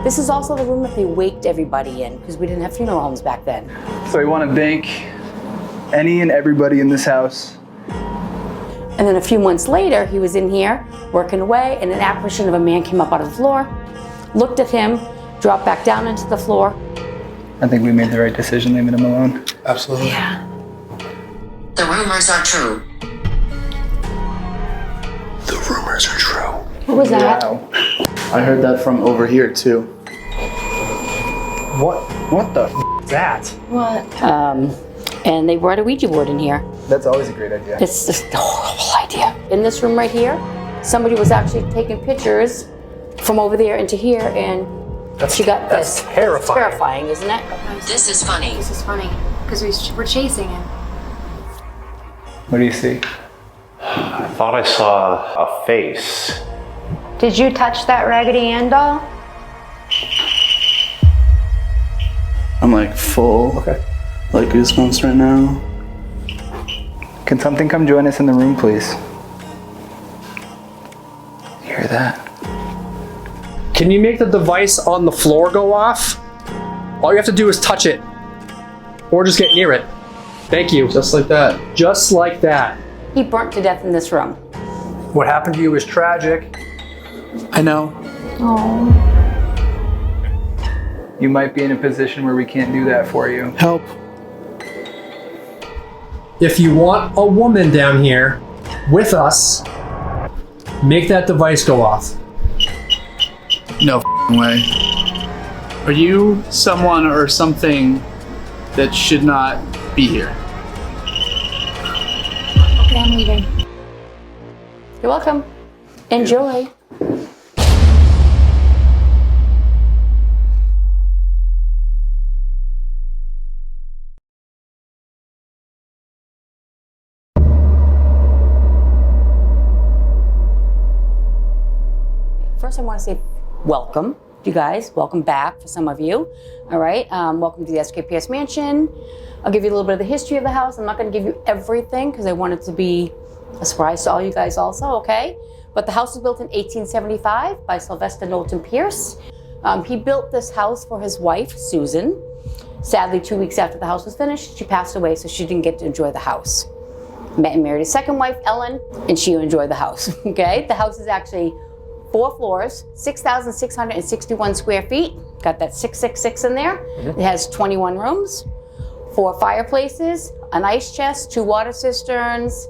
This is also the room that they waked everybody in because we didn't have funeral homes back then. So we want to thank any and everybody in this house. And then a few months later, he was in here working away, and an apparition of a man came up out of the floor, looked at him, dropped back down into the floor. I think we made the right decision leaving him alone. Absolutely. Yeah. The rumors are true. The rumors are true. What was that? Wow. I heard that from over here too. What the f is that? What? And they brought a Ouija board in here. That's always a great idea. It's just a horrible idea. In this room right here, somebody was actually taking pictures from over there into here, and she got this. That's terrifying. It's terrifying, isn't it? This is funny. This is funny because we're chasing him. What do you see? I thought I saw a face. Did you touch that Raggedy Ann doll? I'm like full, like goosebumps right now. Can something come join us in the room, please? You hear that? Can you make the device on the floor go off? All you have to do is touch it. Or just get near it. Thank you. Just like that. Just like that. He burnt to death in this room. What happened to you is tragic. I know. Oh. You might be in a position where we can't do that for you. Help. If you want a woman down here with us, make that device go off. No f***ing way. Are you someone or something that should not be here? Okay, I'm leaving. You're welcome. Enjoy. First, I want to say welcome, you guys. Welcome back for some of you. All right. Welcome to the S.K. Mansion. I'll give you a little bit of the history of the house. I'm not going to give you everything because I want it to be a surprise to all you guys also, okay? But the house was built in 1875 by Sylvester Knowlton Pierce. He built this house for his wife, Susan. Sadly, 2 weeks after the house was finished, she passed away, so she didn't get to enjoy the house. Met and married his second wife, Ellen, and she enjoyed the house, okay? The house is actually 4 floors, 6,661 square feet. Got that 666 in there. It has 21 rooms, 4 fireplaces, an ice chest, 2 water cisterns,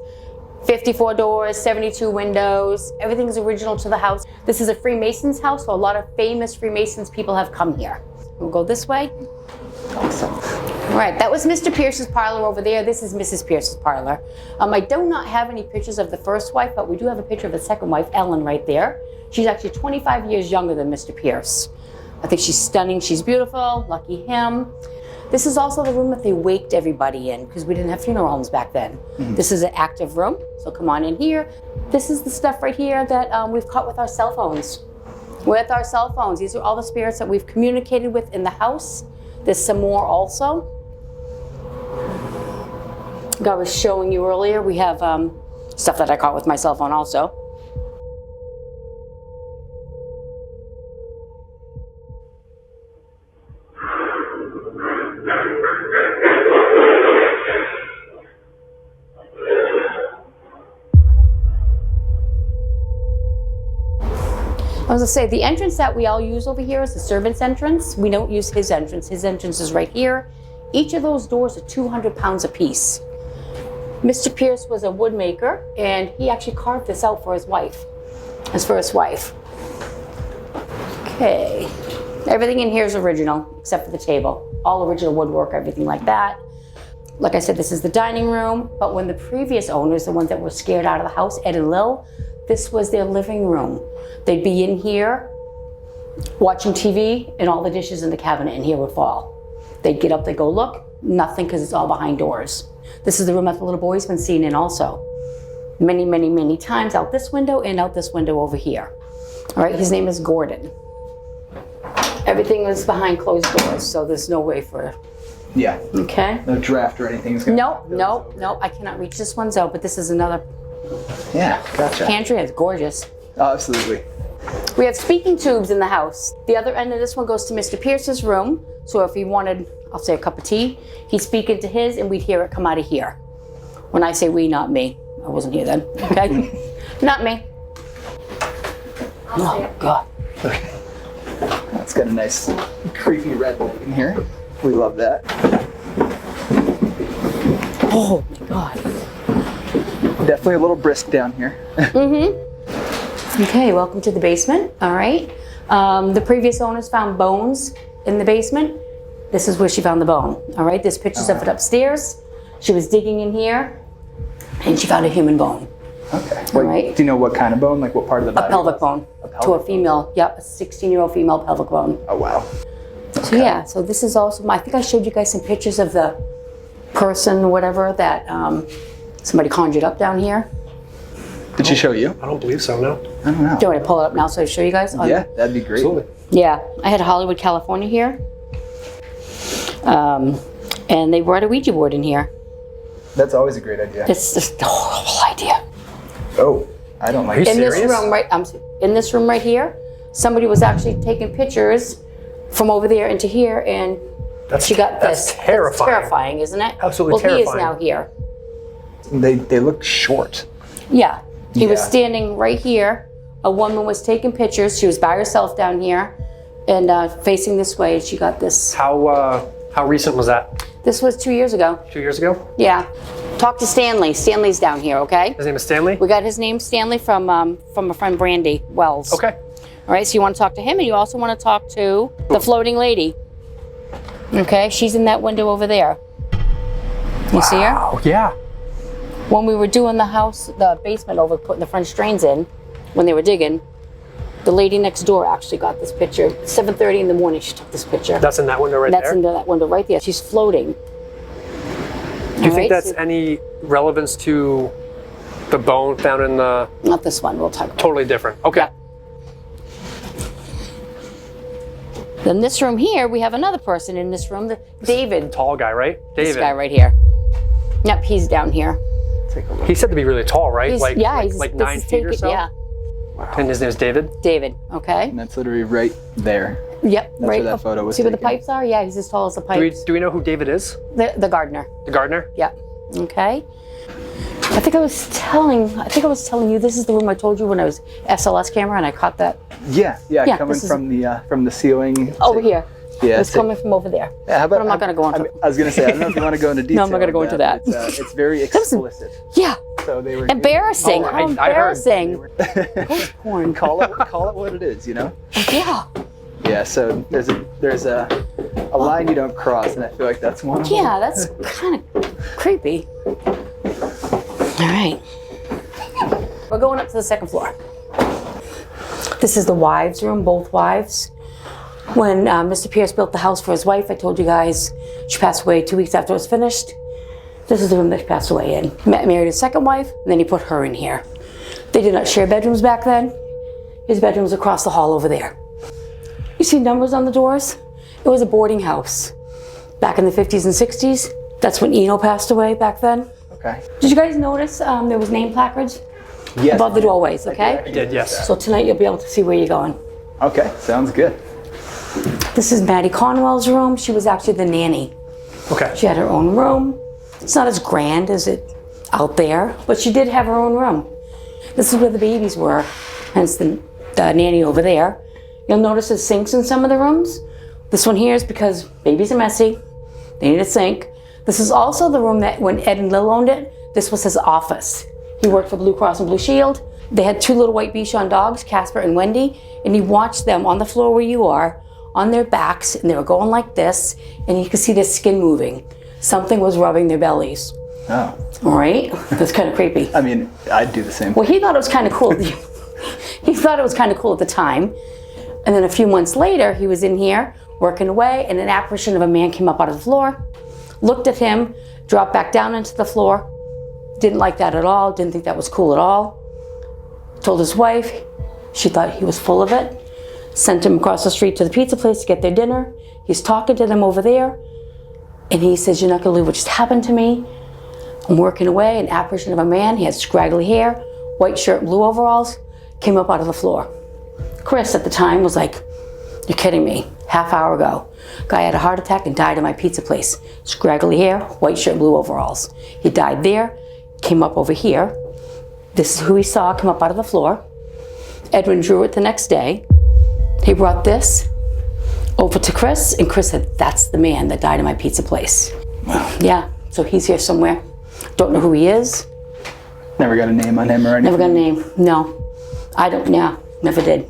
54 doors, 72 windows. Everything's original to the house. This is a Freemasons house, so a lot of famous Freemasons people have come here. We'll go this way. Awesome. All right, that was Mr. Pierce's parlor over there. This is Mrs. Pierce's parlor. I do not have any pictures of the first wife, but we do have a picture of the second wife, Ellen, right there. She's actually 25 years younger than Mr. Pierce. I think she's stunning, she's beautiful, lucky him. This is also the room that they waked everybody in because we didn't have funeral homes back then. This is an active room, so come on in here. This is the stuff right here that we've caught with our cell phones. With our cell phones, these are all the spirits that we've communicated with in the house. There's some more also. Like I was showing you earlier, we have stuff that I caught with my cell phone also. I was gonna say, the entrance that we all use over here is the servant's entrance. We don't use his entrance. His entrance is right here. Each of those doors are 200 pounds apiece. Mr. Pierce was a wood maker, and he actually carved this out for his wife, his first wife. Okay, everything in here is original, except for the table. All original woodwork, everything like that. Like I said, this is the dining room, but when the previous owners, the ones that were scared out of the house, Ed and Lil, this was their living room. They'd be in here watching TV, and all the dishes in the cabinet in here would fall. They'd get up, they'd go look, nothing, because it's all behind doors. This is the room that the little boy's been seen in also. Many, many, many times out this window and out this window over here. All right, his name is Gordon. Everything was behind closed doors, so there's no way for, Yeah. okay? No draft or anything is gonna. No, I cannot reach this one's out, but this is another Yeah, gotcha. pantry. It's gorgeous. Oh, absolutely. We have speaking tubes in the house. The other end of this one goes to Mr. Pierce's room. So if he wanted, I'll say a cup of tea, he'd speak into his and we'd hear it come out of here. When I say we, not me. I wasn't here then, okay? Not me. Oh, God. Okay. That's got a nice creepy red light in here. We love that. Oh, my God. Definitely a little brisk down here. Okay, welcome to the basement, all right? The previous owners found bones in the basement. This is where she found the bone, all right? There's pictures of it upstairs. She was digging in here, and she found a human bone. Okay. All right. Do you know what kind of bone? Like what part of the body? A pelvic bone. To a female, yep, a 16-year-old female pelvic bone. Oh, wow. So yeah, so this is also, I think I showed you guys some pictures of the person or whatever that somebody conjured up down here. Did she show you? I don't believe so, no. I don't know. Do you want me to pull it up now so I show you guys? Yeah, that'd be great. Absolutely. Yeah, I had Hollywood, California here. And they brought a Ouija board in here. That's always a great idea. It's just a horrible idea. Oh, I don't like Are you it. In this serious? room, right? In this room right here, somebody was actually taking pictures from over there into here, and she got that's this. terrifying. It's terrifying, isn't it? Absolutely well, he is terrifying. now here. They look short. Yeah, he was Yeah. standing right here. A woman was taking pictures. She was by herself down here, and facing this way. And she got this. How recent was that? This was 2 years ago. 2 years ago? Yeah. Talk to Stanley. Stanley's down here. Okay. His name is Stanley? We got his name, Stanley, from a friend, Brandy Wells. Okay. All right, so you want to talk to him, and you also want to talk to the floating lady. Okay, she's in that window over there. You see her? Oh, yeah. When we were doing the house, the basement over, putting the French drains in, when they were digging, the lady next door actually got this picture. 7:30 in the morning, she took this picture. That's in that window right That's there? into that window right there. She's floating. Do you think that's any relevance to the bone found in the... Not this one, we'll talk about it. Totally different. Okay. Then this room here, we have another person in this room, David. Tall guy, right? David. This guy right here. Yep, he's down here. He's said to be really tall, right? He's, like he's like this 9 is feet or taken- so? Yeah, And his name is David? David, okay? And that's literally right there. Yep, That's right. where that photo was See where the taken. pipes are? Yeah, he's as tall as the pipes. Do we know who David is? The Gardner. The gardener? Yep. Okay. I think I was telling you this is the room I told you when I was SLS camera and I caught that Yeah, Yeah, coming this is- from the ceiling. over here. Yeah, It was so- coming from over there. Yeah, how about, But I'm not going to go into I was going to say, I don't know if you want to go into detail. No, I'm not gonna go on into that. but It's very explicit. Yeah. So they were Embarrassing. Oh, How I heard. embarrassing. Ghost porn. call it what it is, you know? Yeah. Yeah. So there's a line you don't cross, and I feel like that's one. Of them. Yeah, that's kind of creepy. All right. We're going up to the second floor. This is the wives' room, both wives. When Mr. Pierce built the house for his wife, I told you guys she passed away 2 weeks after it was finished. This is the room that she passed away in. Married his second wife, and then he put her in here. They did not share bedrooms back then. His bedroom was across the hall over there. You see numbers on the doors? It was a boarding house. Back in the 50s and 60s, that's when Eno passed away back then. Okay. Did you guys notice there was name placards Yes. above the doorways, okay? I did, yes. So tonight you'll be able to see where you're going. Okay. Sounds good. This is Maddie Conwell's room. She was actually the nanny. Okay. She had her own room. It's not as grand as it out there, but she did have her own room. This is where the babies were, hence the nanny over there. You'll notice there's sinks in some of the rooms. This one here is because babies are messy. They need a sink. This is also the room that when Ed and Lil owned it, this was his office. He worked for Blue Cross and Blue Shield. They had 2 little white Bichon dogs, Casper and Wendy, and he watched them on the floor where you are, on their backs, and they were going like this, and you could see their skin moving. Something was rubbing their bellies. Oh. All right? That's kind of creepy. I mean, I'd do the same. Well, he thought it was kind of cool. He thought it was kind of cool at the time. And then a few months later, he was in here working away, and an apparition of a man came up out of the floor, looked at him, dropped back down into the floor. Didn't like that at all, didn't think that was cool at all. Told his wife, she thought he was full of it. Sent him across the street to the pizza place to get their dinner. He's talking to them over there. And he says, "You're not gonna believe what just happened to me. I'm working away, an apparition of a man. He had scraggly hair, white shirt, blue overalls, came up out of the floor." Chris at the time was like, "You're kidding me. Half hour ago, guy had a heart attack and died at my pizza place. Scraggly hair, white shirt, blue overalls. He died there, came up over here. This is who he saw come up out of the floor. Edwin drew it the next day. He brought this over to Chris, and Chris said, that's the man that died at my pizza place." Yeah, so he's here somewhere. Don't know who he is. Never got a name on him or anything? Never got a name, no. I don't, yeah, never did.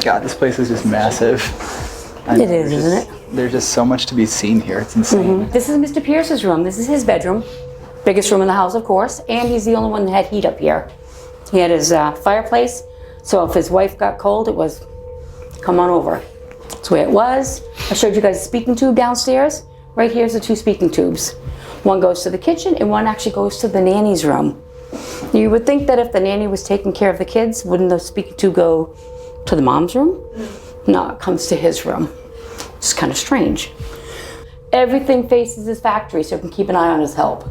God, this place is just massive. It is, isn't it? There's just so much to be seen here. It's insane. This is Mr. Pierce's room. This is his bedroom. Biggest room in the house, of course. And he's the only one that had heat up here. He had his fireplace. So if his wife got cold, it was, come on over. That's the way it was. I showed you guys a speaking tube downstairs. Right here's the 2 speaking tubes. One goes to the kitchen and one actually goes to the nanny's room. You would think that if the nanny was taking care of the kids, wouldn't the speaking tube go to the mom's room? No, it comes to his room. It's kind of strange. Everything faces his factory, so you can keep an eye on his help.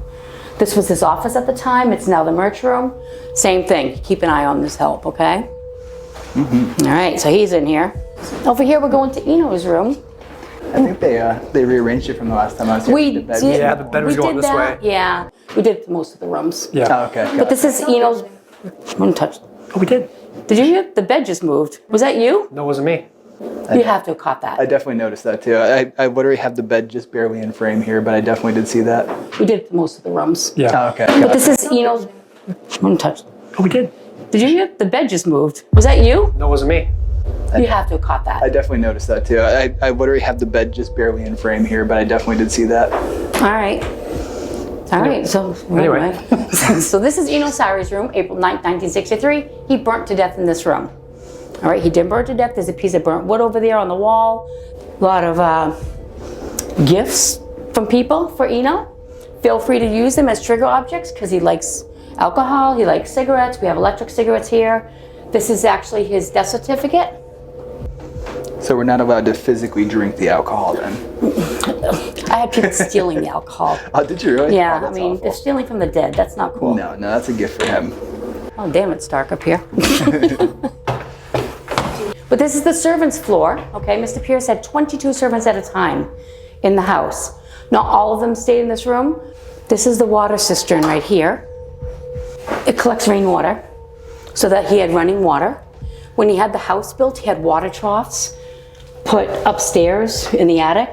This was his office at the time. It's now the merch room. Same thing. Keep an eye on this help, okay? All right, so he's in here. Over here, we're going to Eno's room. I think they rearranged it from the last time I was here. We The bed- did. Yeah, the bed was we going did this that. way. Yeah, we did most of the rooms. Yeah. Oh, okay. But this is Eno's. I wouldn't touch. Oh, we did. Did you hear? The bed just moved. Was that you? No, it wasn't me. You have to have caught that. I definitely noticed that too. I literally have the bed just barely in frame here, but I definitely did see that. We did most of the rooms. Yeah. Oh, okay. But this is Eno's. I wouldn't touch. Oh, we did. Did you hear? The bed just moved. Was that you? No, it wasn't me. You have to have caught that. I definitely noticed that too. I literally have the bed just barely in frame here, but I definitely did see that. All right. All right. So Anyway. so this is Eno Sari's room, April 9th, 1963. He burnt to death in this room. All right. He didn't burn to death. There's a piece of burnt wood over there on the wall. A lot of gifts from people for Eno. Feel free to use them as trigger objects because he likes alcohol. He likes cigarettes. We have electric cigarettes here. This is actually his death certificate. So we're not allowed to physically drink the alcohol then? I had people stealing the alcohol. Oh, did you really? Yeah, Oh, I that's mean, awful. they're stealing from the dead. That's not cool. No, that's a gift for him. Oh, damn, it's dark up here. But this is the servants' floor, okay? Mr. Pierce had 22 servants at a time in the house. Not all of them stayed in this room. This is the water cistern right here. It collects rainwater so that he had running water. When he had the house built, he had water troughs put upstairs in the attic,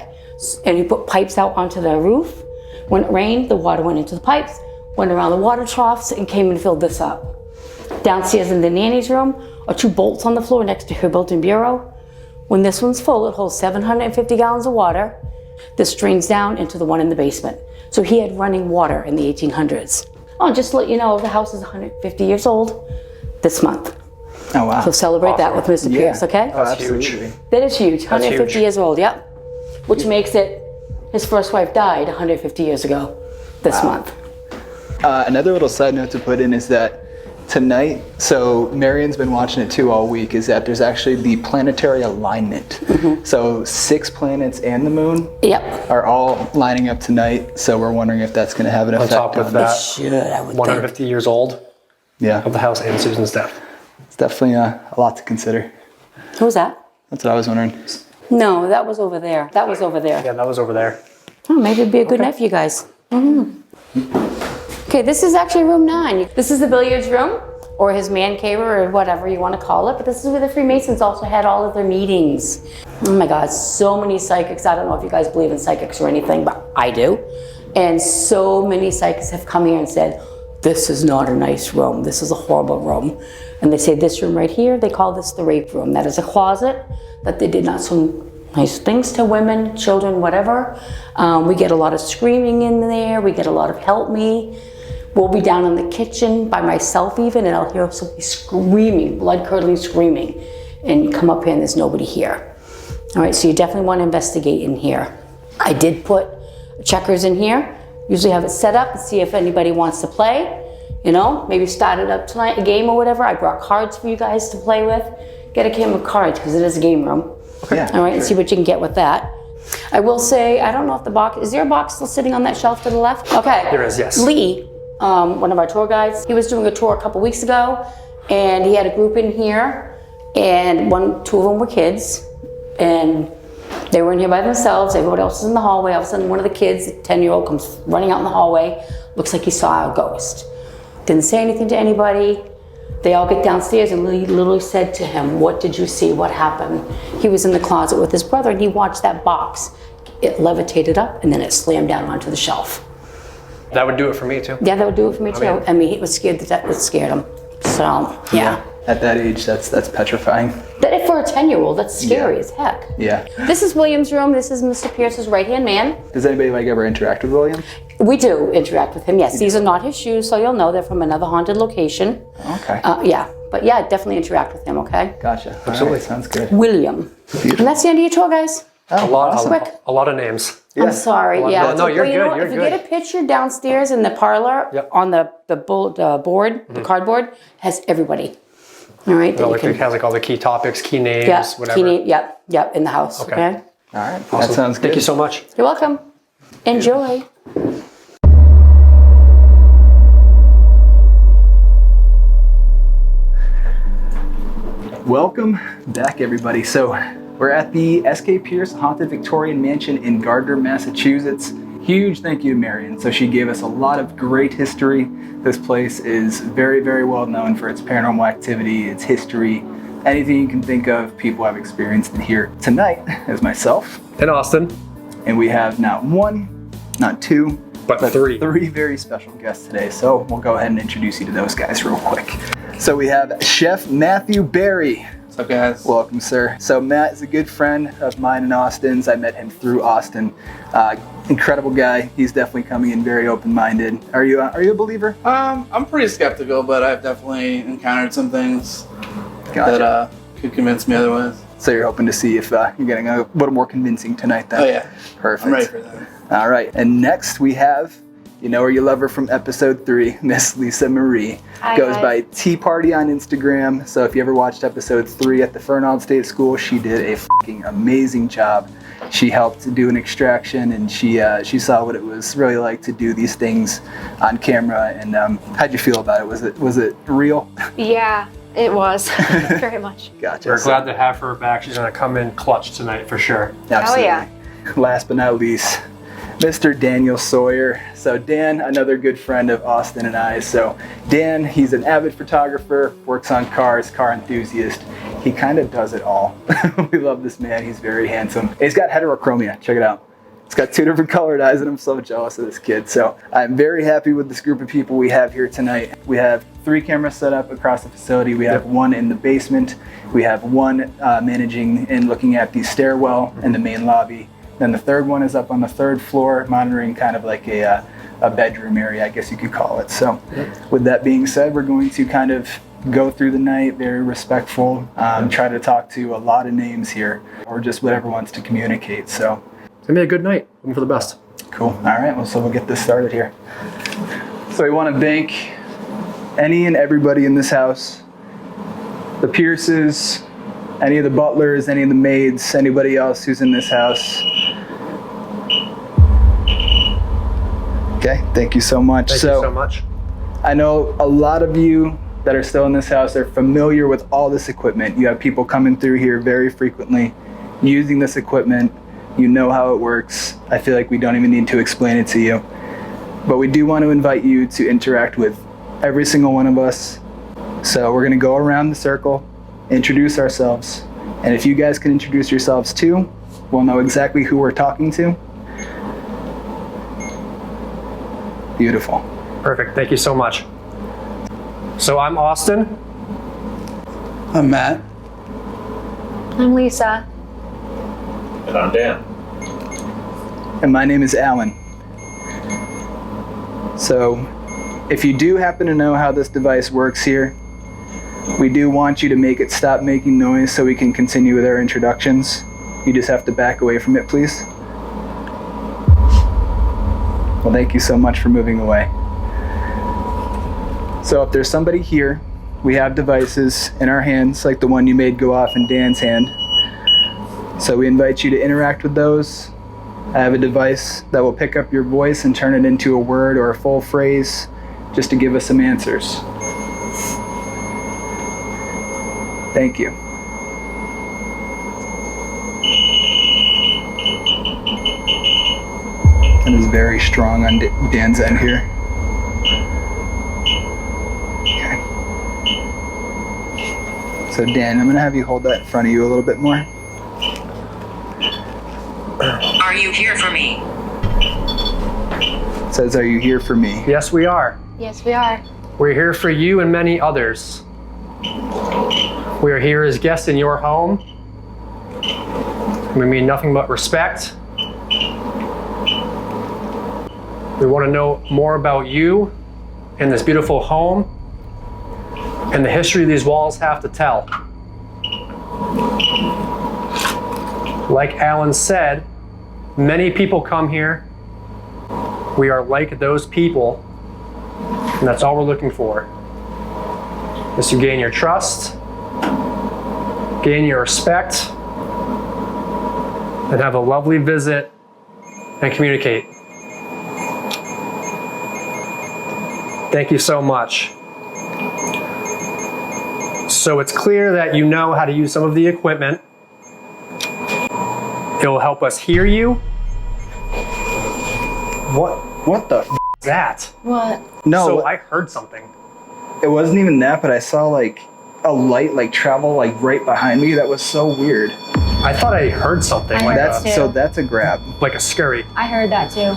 and he put pipes out onto the roof. When it rained, the water went into the pipes, went around the water troughs, and came and filled this up. Downstairs in the nanny's room are 2 bolts on the floor next to her built-in bureau. When this one's full, it holds 750 gallons of water. This drains down into the one in the basement. So he had running water in the 1800s. Oh, just to let you know, the house is 150 years old this month. Oh, wow. So celebrate that with Mr. Pierce, okay? Oh, That's huge. absolutely. That is huge, 150 huge. years old, yep. Which makes it, his first wife died 150 years ago this month. Another little side note to put in is that tonight, so Marion's been watching it too all week, is that there's actually the planetary alignment. So 6 planets and the moon Yep. are all lining up tonight. So we're wondering if that's going to have an effect top of on that, Should, I would think. 150 years old Yeah, of the house and Susan's death. it's definitely a lot to consider. Who was that? That's what I was wondering. No, that was over there. That was over there. Yeah, that was over there. Oh, maybe it'd be a good night for you guys. Okay, this is actually room 9. This is the billiards room, or his man cave, or whatever you want to call it. But this is where the Freemasons also had all of their meetings. Oh my God, so many psychics. I don't know if you guys believe in psychics or anything, but I do. And so many psychics have come here and said, this is not a nice room. This is a horrible room. And they say this room right here, they call this the rape room. That is a closet that they did not so nice things to women, children, whatever. We get a lot of screaming in there. We get a lot of help me. We'll be down in the kitchen by myself even, and I'll hear somebody screaming, blood-curdling screaming, and come up here and there's nobody here. All right, so you definitely want to investigate in here. I did put checkers in here. Usually have it set up and see if anybody wants to play. You know, maybe start it up tonight, a game or whatever. I brought cards for you guys to play with. Get a game of cards because it is a game room. Yeah, All right, and sure. see what you can get with that. I will say, I don't know if the box, is there a box still sitting on that shelf to the left? Okay. There is, yes. Lee one of our tour guides. He was doing a tour a couple weeks ago, and he had a group in here, and two of them were kids, and they were in here by themselves. Everybody else was in the hallway. All of a sudden, one of the kids, the 10-year-old, comes running out in the hallway. Looks like he saw a ghost. Didn't say anything to anybody. They all get downstairs, and he literally said to him, "What did you see? What happened?" He was in the closet with his brother, and he watched that box. It levitated up, and then it slammed down onto the shelf. That would do it for me too. Yeah, that would do it for me too. I mean, he was scared. That scared him. So yeah. At that age, that's petrifying. That for a 10-year-old, that's scary as heck. Yeah. This This is William's room. This is Mr. Pierce's right-hand man. Does anybody like ever interact with William? We do interact with him. Yes, these are not his shoes, so you'll know they're from another haunted location. Okay. Yeah, but yeah, definitely interact with him. Okay. Gotcha. Absolutely. Sounds good. William. And that's the end of your tour, guys. Oh, A lot of names. I'm sorry. Yeah. No, you're Well, good. know what? You're if you good. get a picture downstairs in the parlor on the board, the cardboard has everybody. All right. Well, like it has like all the key topics, key names, Yeah. whatever. Yep. In the house. Okay. All right. Awesome. That sounds good. Thank you so much. You're welcome. Enjoy. Welcome back, everybody. So we're at the S.K. Pierce Haunted Victorian Mansion in Gardner, Massachusetts. Huge thank you to Marion. So she gave us a lot of great history. This place is very, very well known for its paranormal activity, its history, anything you can think of. People have experienced it here. Tonight is myself. And Austin. And we have not one, not two, But three. Three very special guests today. So we'll go ahead and introduce you to those guys real quick. So we have Chef Matthew Berry. What's up, guys? Welcome, sir. So Matt is a good friend of mine and Austin's. I met him through Austin. Incredible guy. He's definitely coming in very open-minded. Are you a believer? I'm pretty skeptical, but I've definitely encountered some things that could convince me otherwise. So you're hoping to see if you're getting a little more convincing tonight then? Oh yeah. Perfect. I'm ready for that. All right. And next we have, you know her, you love her from episode 3, Miss Lisa Marie. Hi, Goes guys. by Tea Party on Instagram. So if you ever watched episode 3 at the Fernald State School, she did a fucking amazing job. She helped do an extraction, and she saw what it was really like to do these things on camera. And how'd you feel about it? Was it real? Yeah, it was. Very much. Gotcha. We're glad to have her back. She's going to come in clutch tonight for sure. Absolutely. yeah. Last but not least, Mr. Daniel Sawyer. So Dan, another good friend of Austin and I. So Dan, he's an avid photographer, works on cars, car enthusiast. He kind of does it all. We love this man. He's very handsome. He's got heterochromia. Check it out. He's got 2 different colored eyes, and I'm so jealous of this kid. So I'm very happy with this group of people we have here tonight. We have 3 cameras set up across the facility. We have 1 in the basement. We have 1 managing and looking at the stairwell in the main lobby. Then the 3rd one is up on the 3rd floor, monitoring kind of like a bedroom area, I guess you could call it. So with that being said, we're going to kind of go through the night, very respectful, try to talk to a lot of names here, or just whatever wants to communicate. So It's going to be a good night. Looking for the best. cool. All right, well, so we'll get this started here. So we want to thank any and everybody in this house, the Pierces, any of the butlers, any of the maids, anybody else who's in this house. Okay, thank you so much. Thank you so much. I know a lot of you that are still in this house are familiar with all this equipment. You have people coming through here very frequently, using this equipment. You know how it works. I feel like we don't even need to explain it to you. But we do want to invite you to interact with every single one of us. So we're gonna go around the circle, introduce ourselves, and if you guys can introduce yourselves too, we'll know exactly who we're talking to. Beautiful. Perfect. Thank you so much. So I'm Austin. I'm Matt. I'm Lisa. And I'm Dan. And my name is Alan. So if you do happen to know how this device works here, we do want you to make it stop making noise so we can continue with our introductions. You just have to back away from it, please. Well, thank you so much for moving away. So if there's somebody here, we have devices in our hands, like the one you made go off in Dan's hand. So we invite you to interact with those. I have a device that will pick up your voice and turn it into a word or a full phrase. just to give us some answers. Thank you. That is very strong on Dan's end here. Okay. So Dan, I'm gonna have you hold that in front of you a little bit more. Are you here for me? It says, are you here for me? Yes, we are. Yes, we are. We're here for you and many others. We are here as guests in your home. We mean nothing but respect. We want to know more about you and this beautiful home and the history these walls have to tell. Like Alan said, many people come here. We are like those people, and that's all we're looking for. Is to gain your trust, gain your respect, and have a lovely visit and communicate. Thank you so much. So it's clear that you know how to use some of the equipment. It will help us hear you. What the f is that? What? No, So I heard something. it wasn't even that, but I saw like a light like travel like right behind me. That was so weird. I thought I heard something I like heard That's too. so that's a grab. a scurry. I heard that too.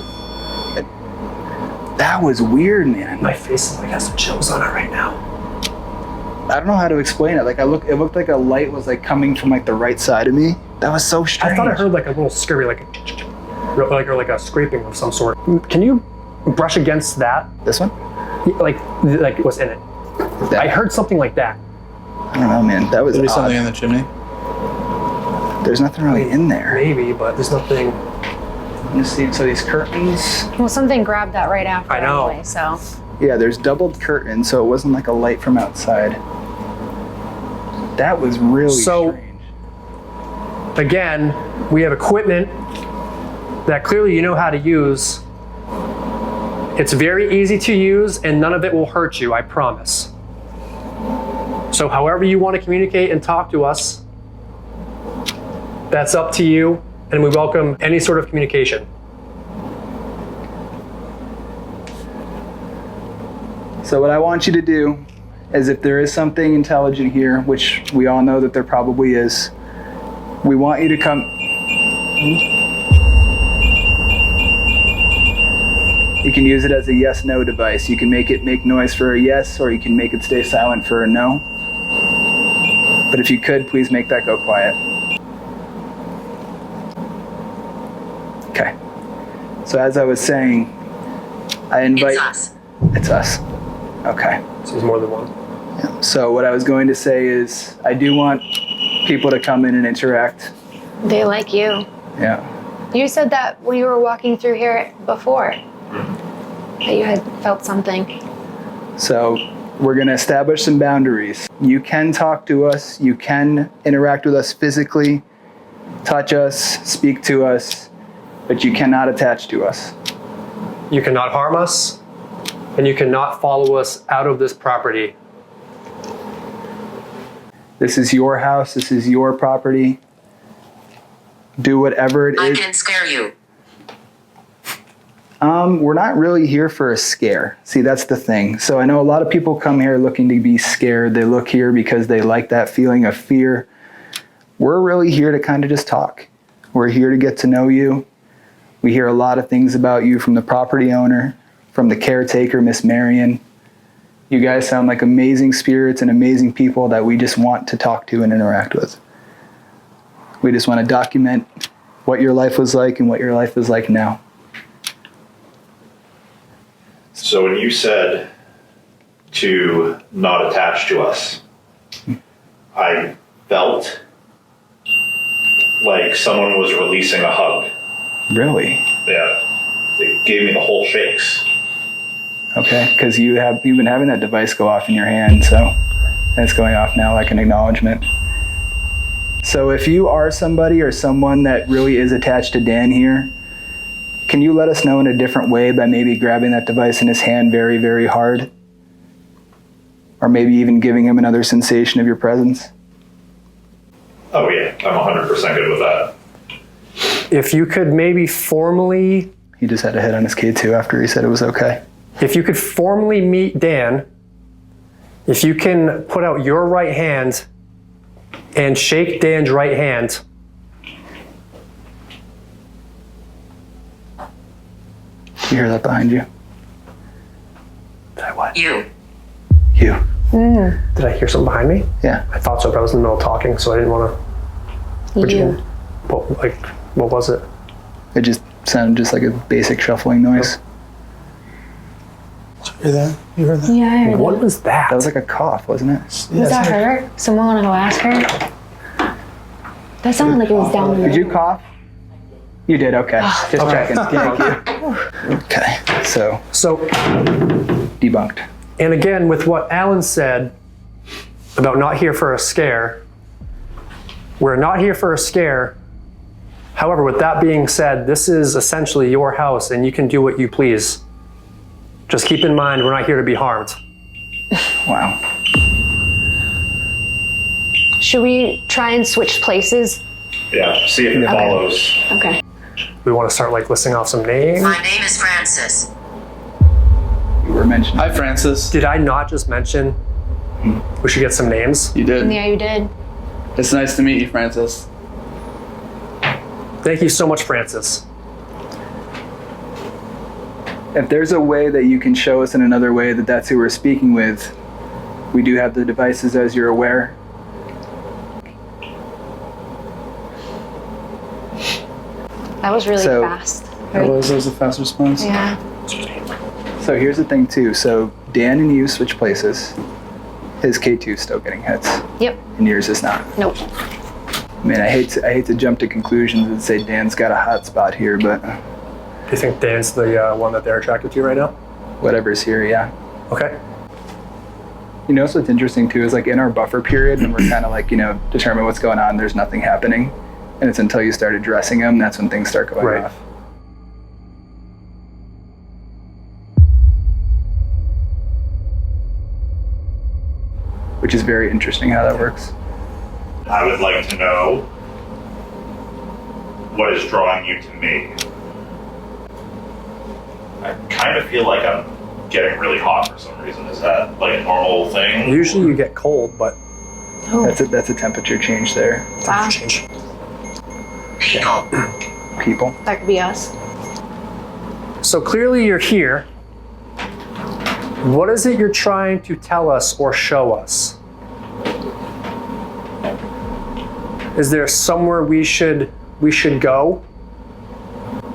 That was weird, man. My face is like has some chills on it right now. I don't know how to explain it. Like it looked like a light was like coming from like the right side of me. That was so strange. I thought I heard like a little scurry, like a scraping of some sort. Can you brush against that? This one? Like what's in it? That- I heard something like that. I don't know, man. That was Maybe odd. something in the chimney. There's nothing really in there. Maybe, but there's nothing. Let's see. So these curtains. Well, something grabbed that right after. I know. Anyway, so. Yeah, there's doubled curtains, so it wasn't like a light from outside. That was really strange. Again, we have equipment that clearly you know how to use. It's very easy to use and none of it will hurt you, I promise. So however you want to communicate and talk to us, that's up to you, and we welcome any sort of communication. So what I want you to do is, if there is something intelligent here, which we all know that there probably is, we want you to come. You can use it as a yes/no device. You can make it make noise for a yes, or you can make it stay silent for a no. But if you could, please make that go quiet. Okay. So as I was saying, I invite. It's us. It's us. Okay. So there's more than one. So what I was going to say is, I do want people to come in and interact. They like you. Yeah. You said that when you were walking through here before, that you had felt something. So we're going to establish some boundaries. You can talk to us. You can interact with us physically, touch us, speak to us, but you cannot attach to us. You cannot harm us, and you cannot follow us out of this property. This is your house. This is your property. Do whatever it I is. can scare you. We're not really here for a scare. See, that's the thing. So I know a lot of people come here looking to be scared. They look here because they like that feeling of fear. We're really here to kind of just talk. We're here to get to know you. We hear a lot of things about you from the property owner, from the caretaker, Miss Marion. You guys sound like amazing spirits and amazing people that we just want to talk to and interact with. We just want to document what your life was like and what your life is like now. So when you said to not attach to us, I felt like someone was releasing a hug. Really? Yeah. It gave me the whole shakes. Okay, because you've been having that device go off in your hand, so it's going off now like an acknowledgement. So if you are somebody or someone that really is attached to Dan here, Can you let us know in a different way by maybe grabbing that device in his hand very, very hard? Or maybe even giving him another sensation of your presence? Oh yeah, I'm 100% good with that. If you could maybe formally... He just had a hit on his K2 after he said it was okay. If you could formally meet Dan, if you can put out your right hand and shake Dan's right hand. You hear that behind you? Did I what? You. You. Did I hear something behind me? Yeah. I thought so, but I was in the middle of talking, so I didn't want to... What was it? It just sounded just like a basic shuffling noise. Did you hear that? You heard that? Yeah, I heard What was that? That was like a cough, wasn't it? Was that her? Someone want to go ask her? That sounded like it was down in the Did you cough? You did, okay. Just Okay. checking. Thank you. Okay, so So, debunked. and again, with what Alan said about not here for a scare, we're not here for a scare. However, with that being said, this is essentially your house and you can do what you please. Just keep in mind, we're not here to be harmed. Wow. Should we try and switch places? Yeah, see if it follows. Okay. We want to start like listing off some names. My name is Francis. You were mentioning. Hi, Francis. Did I not just mention we should get some names? You did. Yeah, you did. It's nice to meet you, Francis. Thank you so much, Francis. If there's a way that you can show us in another way that that's who we're speaking with, we do have the devices, as you're aware. That was really So- fast. That was a fast response. Yeah. So here's the thing too. So Dan and you switch places. His K2's still getting hits, Yep. and yours is not. Nope. I mean, I hate to jump to conclusions and say Dan's got a hot spot here, but Do you think Dan's the one that they're attracted to right now? whatever's here, yeah. Okay. You know, so what's interesting too is like in our buffer period, when we're kind of like, determine what's going on, there's nothing happening. And it's until you start addressing them, that's when things start going Right. off. Which is very interesting how that works. I would like to know what is drawing you to me. I kind of feel like I'm getting really hot for some reason. Is that like a normal thing? Usually you get cold, but Oh, That's a temperature change there. wow. change. People. People. That could be us. So clearly you're here. What is it you're trying to tell us or show us? Is there somewhere we should go?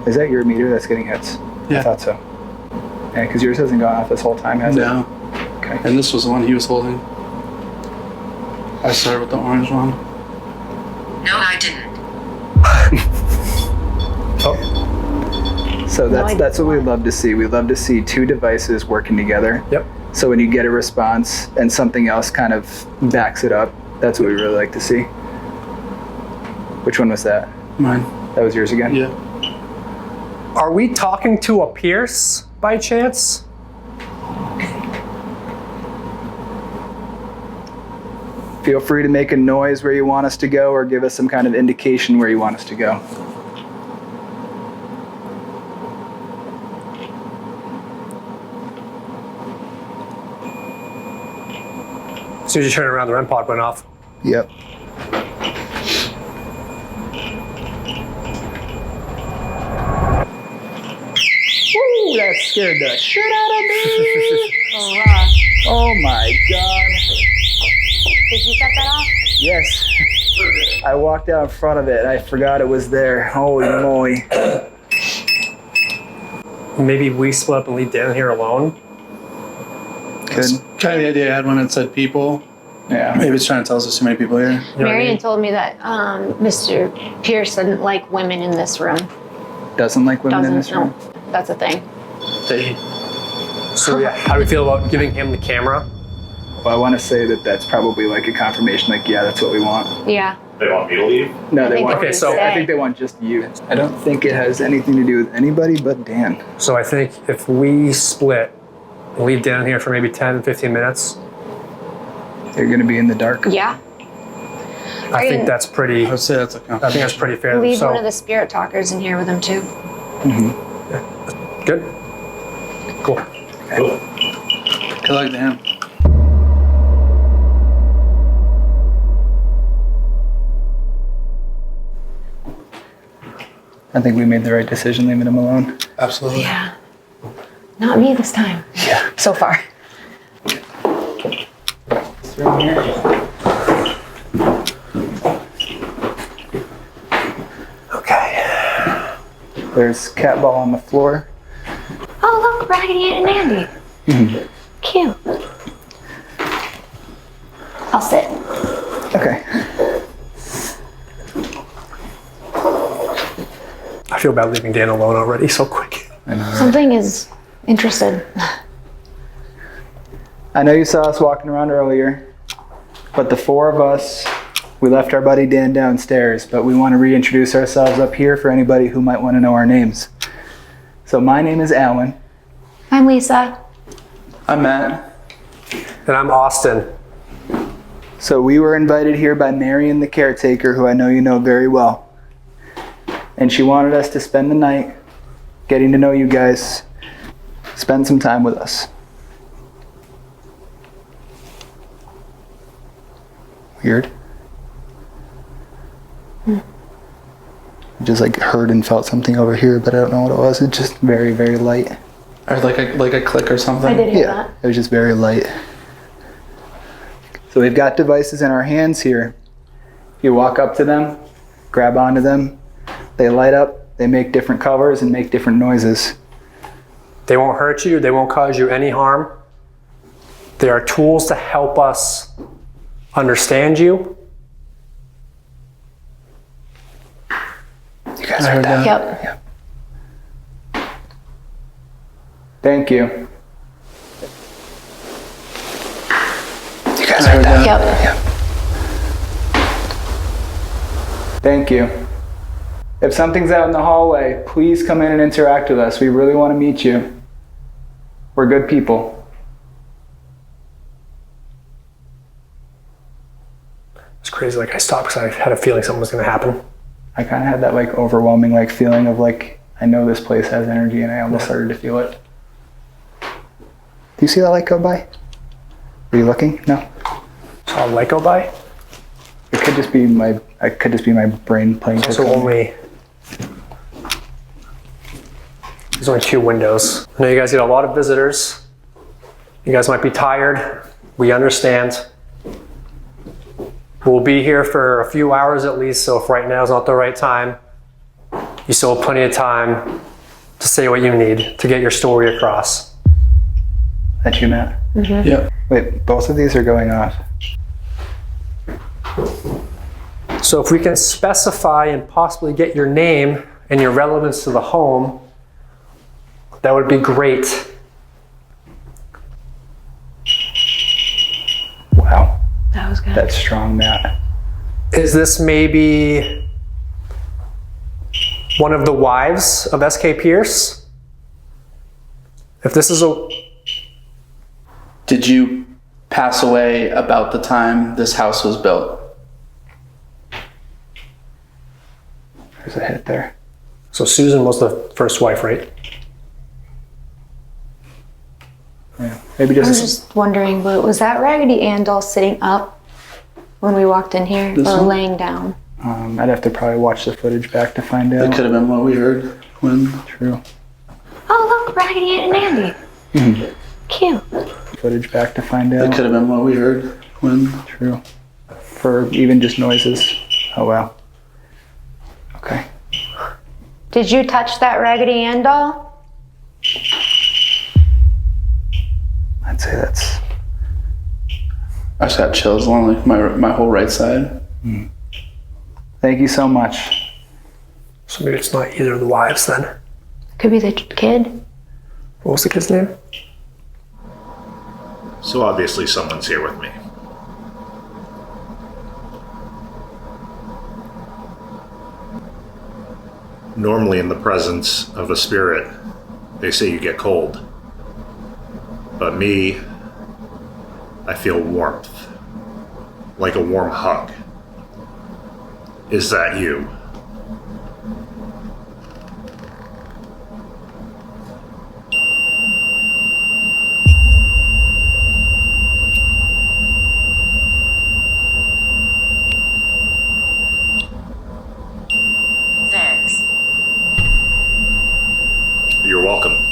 Is that your meter that's getting hits? Yeah. I thought so. Yeah, because yours hasn't gone off this whole time, has No. it? Okay. And this was the one he was holding. I started with the orange one. No, I didn't. So that's what we love to see. We love to see two devices working together. Yep. So when you get a response and something else kind of backs it up, that's what we really like to see. Which one was that? Mine. That was yours again? Yeah. Are we talking to a Pierce by chance? Feel free to make a noise where you want us to go or give us some kind of indication where you want us to go. As soon as you turn around, the REM pod went off. Yep. Ooh, that scared the shit out of me. Oh, wow. Oh my god. Did you set that off? Yes. I walked out in front of it and I forgot it was there. Holy moly. Maybe we split up and leave Dan here alone. That's Good. kind of the idea I had when it said people. Yeah. Maybe it's trying to tell us there's too many people here. You know what I Marion mean? told me that Mr. Pierce doesn't like women in this room. Doesn't like women in this Doesn't, room? no. That's a thing. They, So yeah, how do we feel about giving him the camera? Well, I want to say that that's probably like a confirmation, like, yeah, that's what we want. Yeah. They want me to leave? No, I they think want. they Okay, so- I think they want just you. I don't think it has anything to do with anybody but Dan. So I think if we split, and leave Dan here for maybe 10, 15 minutes, They're going to be in the dark. Yeah. I think that's pretty, I would say that's a I think that's pretty fair. Leave So, one of the spirit talkers in here with him too. good? Cool. Cool. Good luck to him. I think we made the right decision leaving him alone. Absolutely. Yeah. Not me this time. Yeah. So far. It's right here. Okay. There's cat ball on the floor. Oh, look, Raggedy Ann and Andy. Cute. I'll sit. Okay. I feel bad leaving Dan alone already so quick. I know. Something is interested. I know you saw us walking around earlier, but the four of us, we left our buddy Dan downstairs, but we want to reintroduce ourselves up here for anybody who might want to know our names. So my name is Alan. I'm Lisa. I'm Matt. And I'm Austin. So we were invited here by Marion the caretaker, who I know you know very well. And she wanted us to spend the night getting to know you guys, spend some time with us. Weird. I just like heard and felt something over here, but I don't know what it was. It's just very, very light. Or like a click or something. I did hear Yeah, that. it was just very light. So we've got devices in our hands here. You walk up to them, grab onto them, they light up, they make different colors and make different noises. They won't hurt you. They won't cause you any harm. They are tools to help us understand you. You guys I heard heard that? that. Yep. Thank you. You guys I heard heard that? Yep. Thank you. If something's out in the hallway, please come in and interact with us. We really want to meet you. We're good people. It's crazy. Like I stopped because I had a feeling something was going to happen. I kind of had that like overwhelming like feeling of like, I know this place has energy, and I almost started to feel it. Do you see that light go by? Were you looking? No. Saw a light go by. It could just be my brain playing trick So on me. there's only 2 windows. I know you guys get a lot of visitors. You guys might be tired. We understand. We'll be here for a few hours at least, so if right now is not the right time, you still have plenty of time to say what you need to get your story across. That you, Matt? Yep. Wait, both of these are going off. So if we can specify and possibly get your name and your relevance to the home, that would be great. Wow, That was good. that's strong, Matt. Is this maybe one of the wives of S.K. Pierce? If this is a... Did you pass away about the time this house was built? There's a hit there. So Susan was the first wife, right? Yeah. Maybe I was just just wondering, but was that Raggedy Ann doll sitting up when we walked in here, This or one? laying down? I'd have to probably watch the footage back to find That out. could have been what we heard when. True. Oh, look, Raggedy Ann and Andy. Cute. Footage back to find That out. could have been what we heard when. True. For even just noises. Oh wow. Okay. Did you touch that Raggedy Ann doll? I'd say that's. I just got chills along like my whole right side. Thank you so much. So maybe it's not either of the wives then. Could be the kid. What was the kid's name? So obviously someone's here with me. Normally in the presence of a spirit, they say you get cold. But me, I feel warmth, like a warm hug. Is that you? Thanks. You're welcome.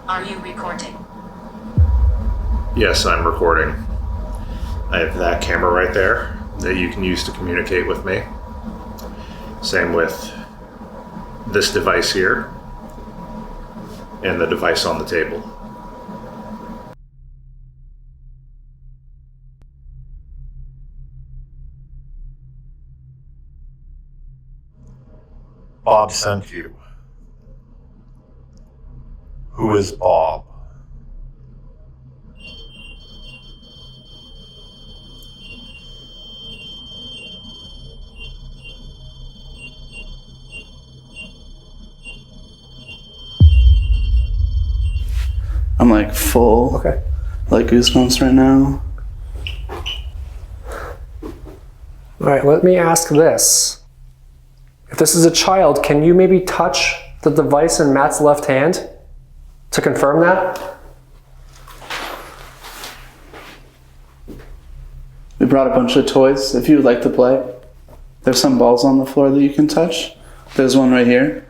Are you recording? Yes, I'm recording. I have that camera right there that you can use to communicate with me. Same with this device here and the device on the table. Bob sent you. Who is Bob? I'm like full. Okay. Like goosebumps right now. All right, let me ask this. If this is a child, can you maybe touch the device in Matt's left hand to confirm that? We brought a bunch of toys if you would like to play. There's some balls on the floor that you can touch. There's one right here.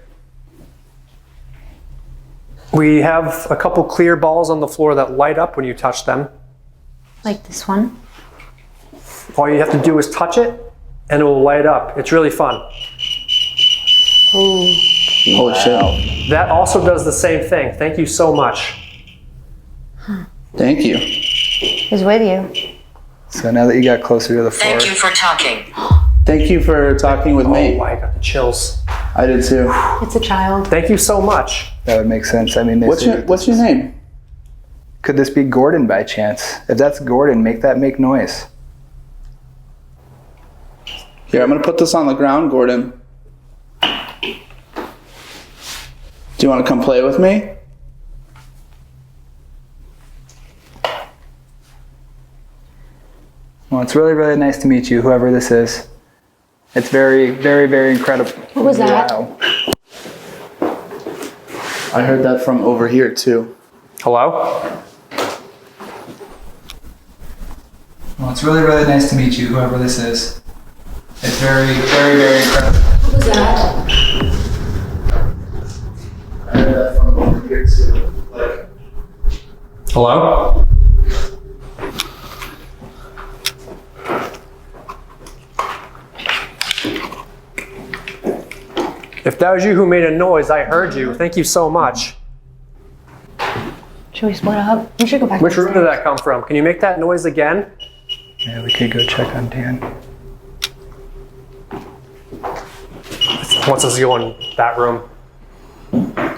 We have a couple clear balls on the floor that light up when you touch them. Like this one? All you have to do is touch it and it will light up. It's really fun. Ooh. Holy shit. That also does the same thing. Thank you so much. Thank you. Who's with you? So now that you got closer to the floor, Thank you for talking. Thank you for talking with me. Oh, I got the chills. I did too. It's a child. Thank you so much. that would make sense. I mean, they What's say your that What's this your is- name? Could this be Gordon by chance? If that's Gordon, make noise. Here, I'm gonna put this on the ground, Gordon. Do you want to come play with me? Well, it's really, really nice to meet you, whoever this is. It's very, very, very incredible. What was that? Wow. I heard that from over here too. Hello? Well, it's really, really nice to meet you, whoever this is. It's very, very, very incredible. What was that? I heard that from over here too. Like, Hello? If that was you who made a noise, I heard you. Thank you so much. Should we split up? We should go back. Which room did downstairs. that come from? Can you make that noise again? Yeah, we could go check on Dan. Wants us to go in that room.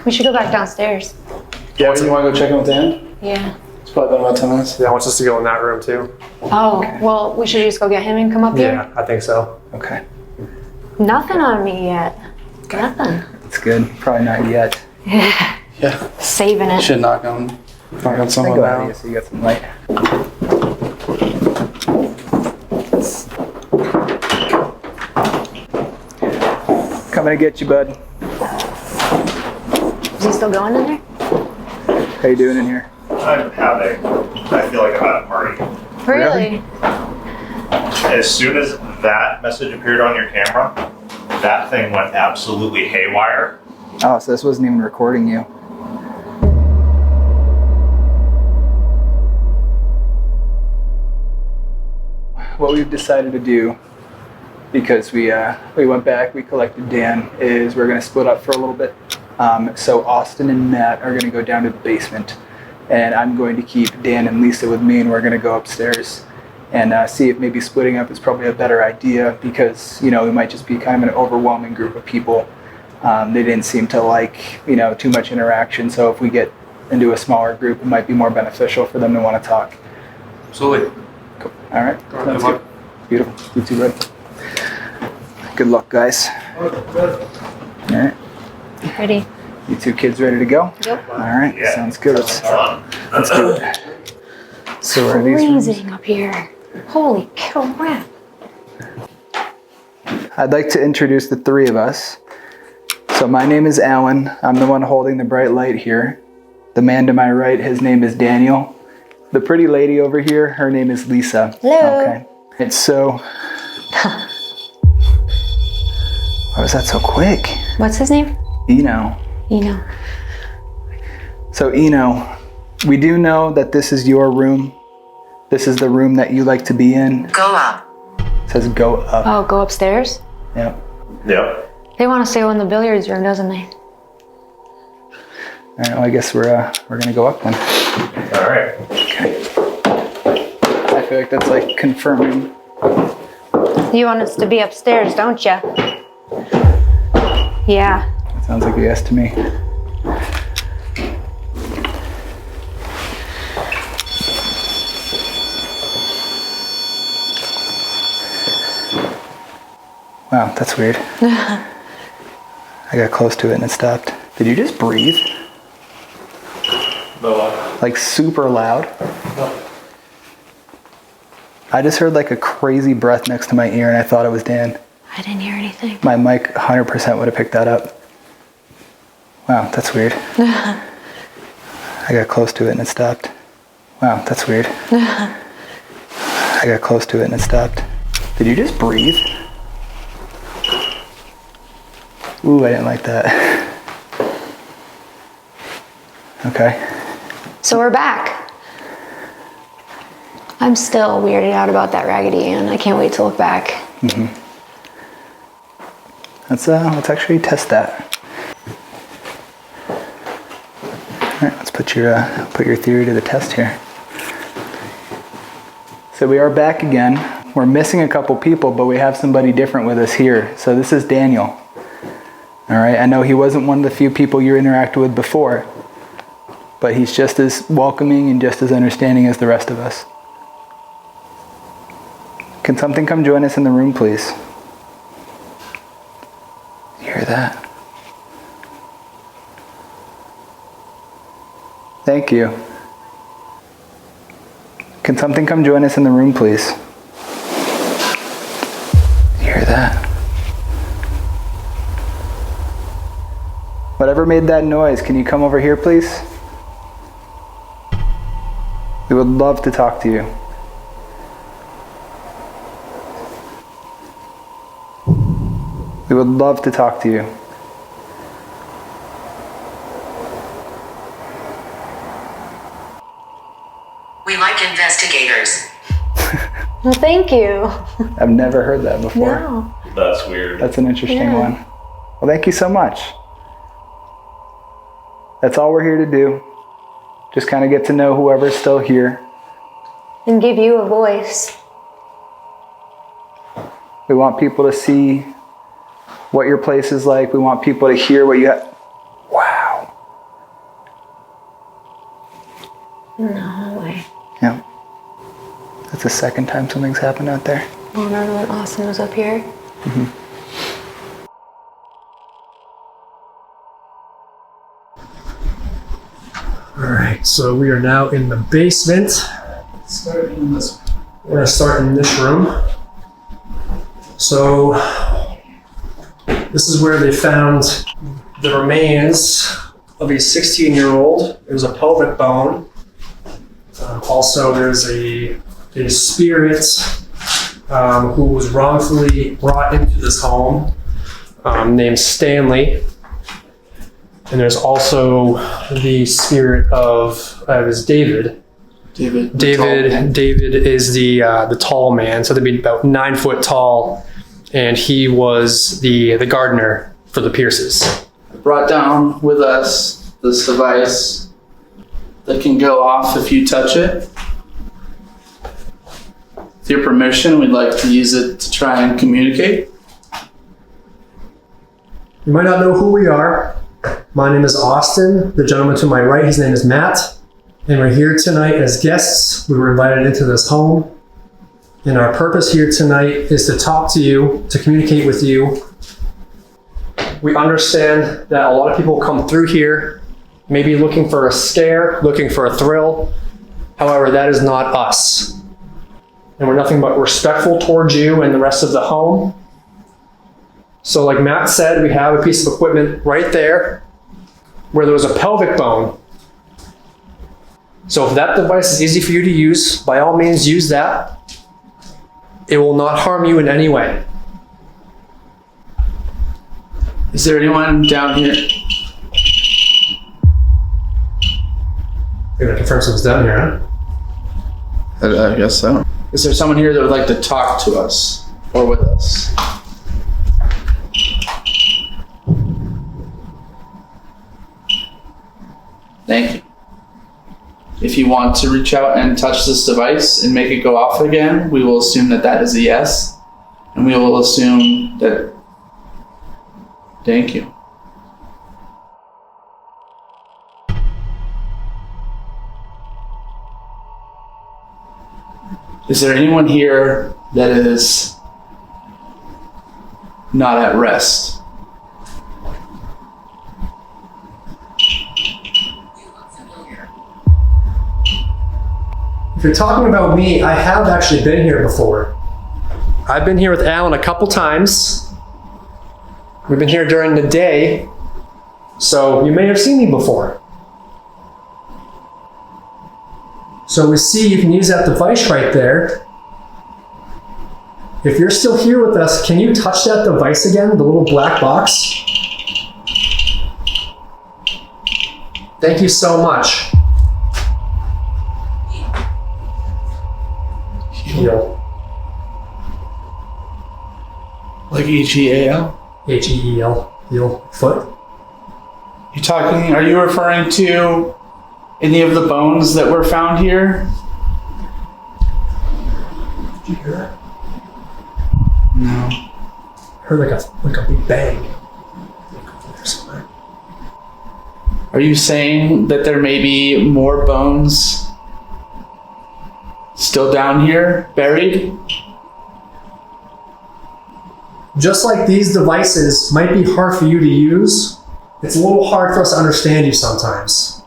We should go back downstairs. yeah, you want to go check in with Dan? Yeah. It's probably been about 10 minutes. Yeah, wants us to go in that room too. Oh, well, we should just go get him and come up here? Yeah, I think so. Okay, Nothing on me yet. Nothing. that's good. Probably not yet. Yeah. Saving it. Should knock on someone Go ahead, now. so you got some light. Coming to get you, bud. Is he still going in there? How you doing in here? I feel like I'm at a party. Really? As soon as that message appeared on your camera, that thing went absolutely haywire. Oh, so this wasn't even recording you. What we've decided to do, because we went back, we collected Dan, is we're going to split up for a little bit. So Austin and Matt are going to go down to the basement, and I'm going to keep Dan and Lisa with me, and we're going to go upstairs and see if maybe splitting up is probably a better idea, because we might just be kind of an overwhelming group of people. They didn't seem to like too much interaction, so if we get into a smaller group, it might be more beneficial for them to want to talk. Absolutely. Cool. All right. Sounds good. Beautiful. You two ready? Good luck, guys. All right. Ready? You two kids ready to go? Yep. All right. Yeah. Sounds good. Let's do it. So are these Freezing up here. Holy crap. I'd like to introduce the three of us. So my name is Alan. I'm the one holding the bright light here. The man to my right, his name is Daniel. The pretty lady over here, her name is Lisa. Hello. Okay. It's so... Why was that so quick? What's his name? Eno. Eno. So Eno, we do know that this is your room. This is the room that you like to be in. Go up. It says go up. Oh, go upstairs? Yep. Yep. They want to stay in the billiards room, doesn't they? All right, well, I guess we're gonna go up then. All right. Okay. I feel like that's like confirming. You want us to be upstairs, don't you? Yeah. That sounds like a yes to me. Wow, that's weird. I got close to it and it stopped. Did you just breathe? No. Like super loud? No. I just heard like a crazy breath next to my ear and I thought it was Dan. I didn't hear anything. My mic 100% would have picked that up. Wow, that's weird. I got close to it and it stopped. Wow, that's weird. I got close to it and it stopped. Did you just breathe? Ooh, I didn't like that. Okay. So we're back. I'm still weirded out about that Raggedy Ann. I can't wait to look back. Mm-hmm. Let's actually test that. All right, let's put your theory to the test here. So we are back again. We're missing a couple people, but we have somebody different with us here. So this is Daniel. All right, I know he wasn't one of the few people you interacted with before, but he's just as welcoming and just as understanding as the rest of us. Can something come join us in the room, please? You hear that? Thank you. Can something come join us in the room, please? You hear that? Whatever made that noise, can you come over here, please? We would love to talk to you. We would love to talk to you. We like investigators. Well, thank you. I've never heard that before. No. That's weird. That's an interesting Yeah. one. Well, thank you so much. That's all we're here to do. Just kind of get to know whoever's still here. And give you a voice. We want people to see what your place is like. We want people to hear what you have. Wow. No way. Yeah. That's the second time something's happened out there. Well, remember when Austin was up here? Mm-hmm. All right, so we are now in the basement. We're gonna start in this room. So this is where they found the remains of a 16-year-old. It was a pelvic bone. Also, there's a spirit who was wrongfully brought into this home named Stanley. And there's also the spirit of David. David is the tall man, so they'd be about 9 foot tall, and he was the gardener for the Pierces. Brought down with us this device that can go off if you touch it. With your permission, we'd like to use it to try and communicate. You might not know who we are. My name is Austin. The gentleman to my right, his name is Matt. And we're here tonight as guests. We were invited into this home. And our purpose here tonight is to talk to you, to communicate with you. We understand that a lot of people come through here, maybe looking for a scare, looking for a thrill. However, that is not us. And we're nothing but respectful towards you and the rest of the home. So like Matt said, we have a piece of equipment right there where there was a pelvic bone. So if that device is easy for you to use, by all means use that. It will not harm you in any way. Is there anyone down here? You're gonna confirm someone's down here, huh? I guess so. Is there someone here that would like to talk to us or with us? Thank you. If you want to reach out and touch this device and make it go off again, we will assume that that is a yes. And we will assume that... Thank you. Is there anyone here that is not at rest? If you're talking about me, I have actually been here before. I've been here with Alan a couple times. We've been here during the day, so you may have seen me before. So we see you can use that device right there. If you're still here with us, can you touch that device again, the little black box? Thank you so much. Heal. Like H-E-A-L? H-E-E-L. Heal. Foot. Are you referring to any of the bones that were found here? Did you hear that? No. I heard like a big bang. Are you saying that there may be more bones still down here, buried? Just like these devices might be hard for you to use, it's a little hard for us to understand you sometimes.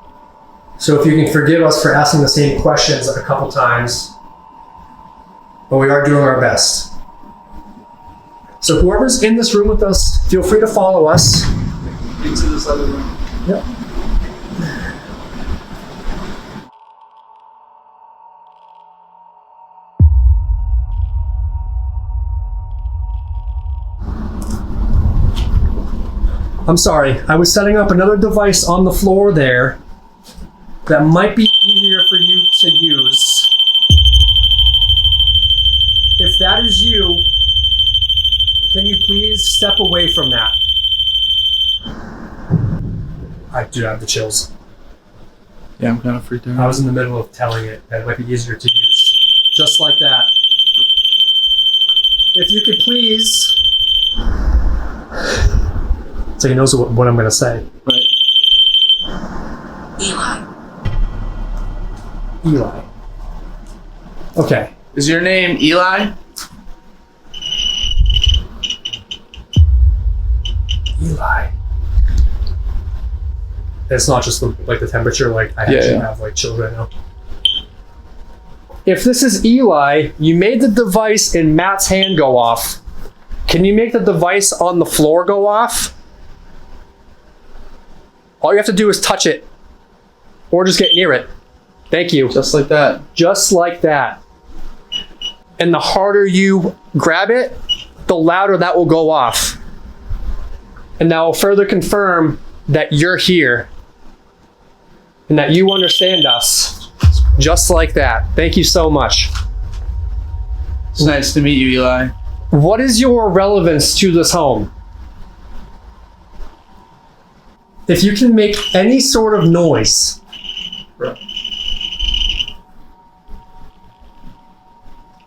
So if you can forgive us for asking the same questions a couple times, but we are doing our best. So whoever's in this room with us, feel free to follow us. Into this other room. Yep. I'm sorry, I was setting up another device on the floor there that might be easier for you to use. If that is you, can you please step away from that? I do have the chills. Yeah, I'm kind of freaked out. I was in the middle of telling it that it might be easier to use. Just like that. If you could please... So he knows what I'm going to say. Right. Eli. Okay. Is your name Eli? Eli. It's not just the temperature, like I actually have like children now. If this is Eli, you made the device in Matt's hand go off. Can you make the device on the floor go off? All you have to do is touch it. Or just get near it. Thank you. Just like that. Just like that. And the harder you grab it, the louder that will go off. And that will further confirm that you're here. And that you understand us. Just like that. Thank you so much. It's nice to meet you, Eli. What is your relevance to this home? If you can make any sort of noise,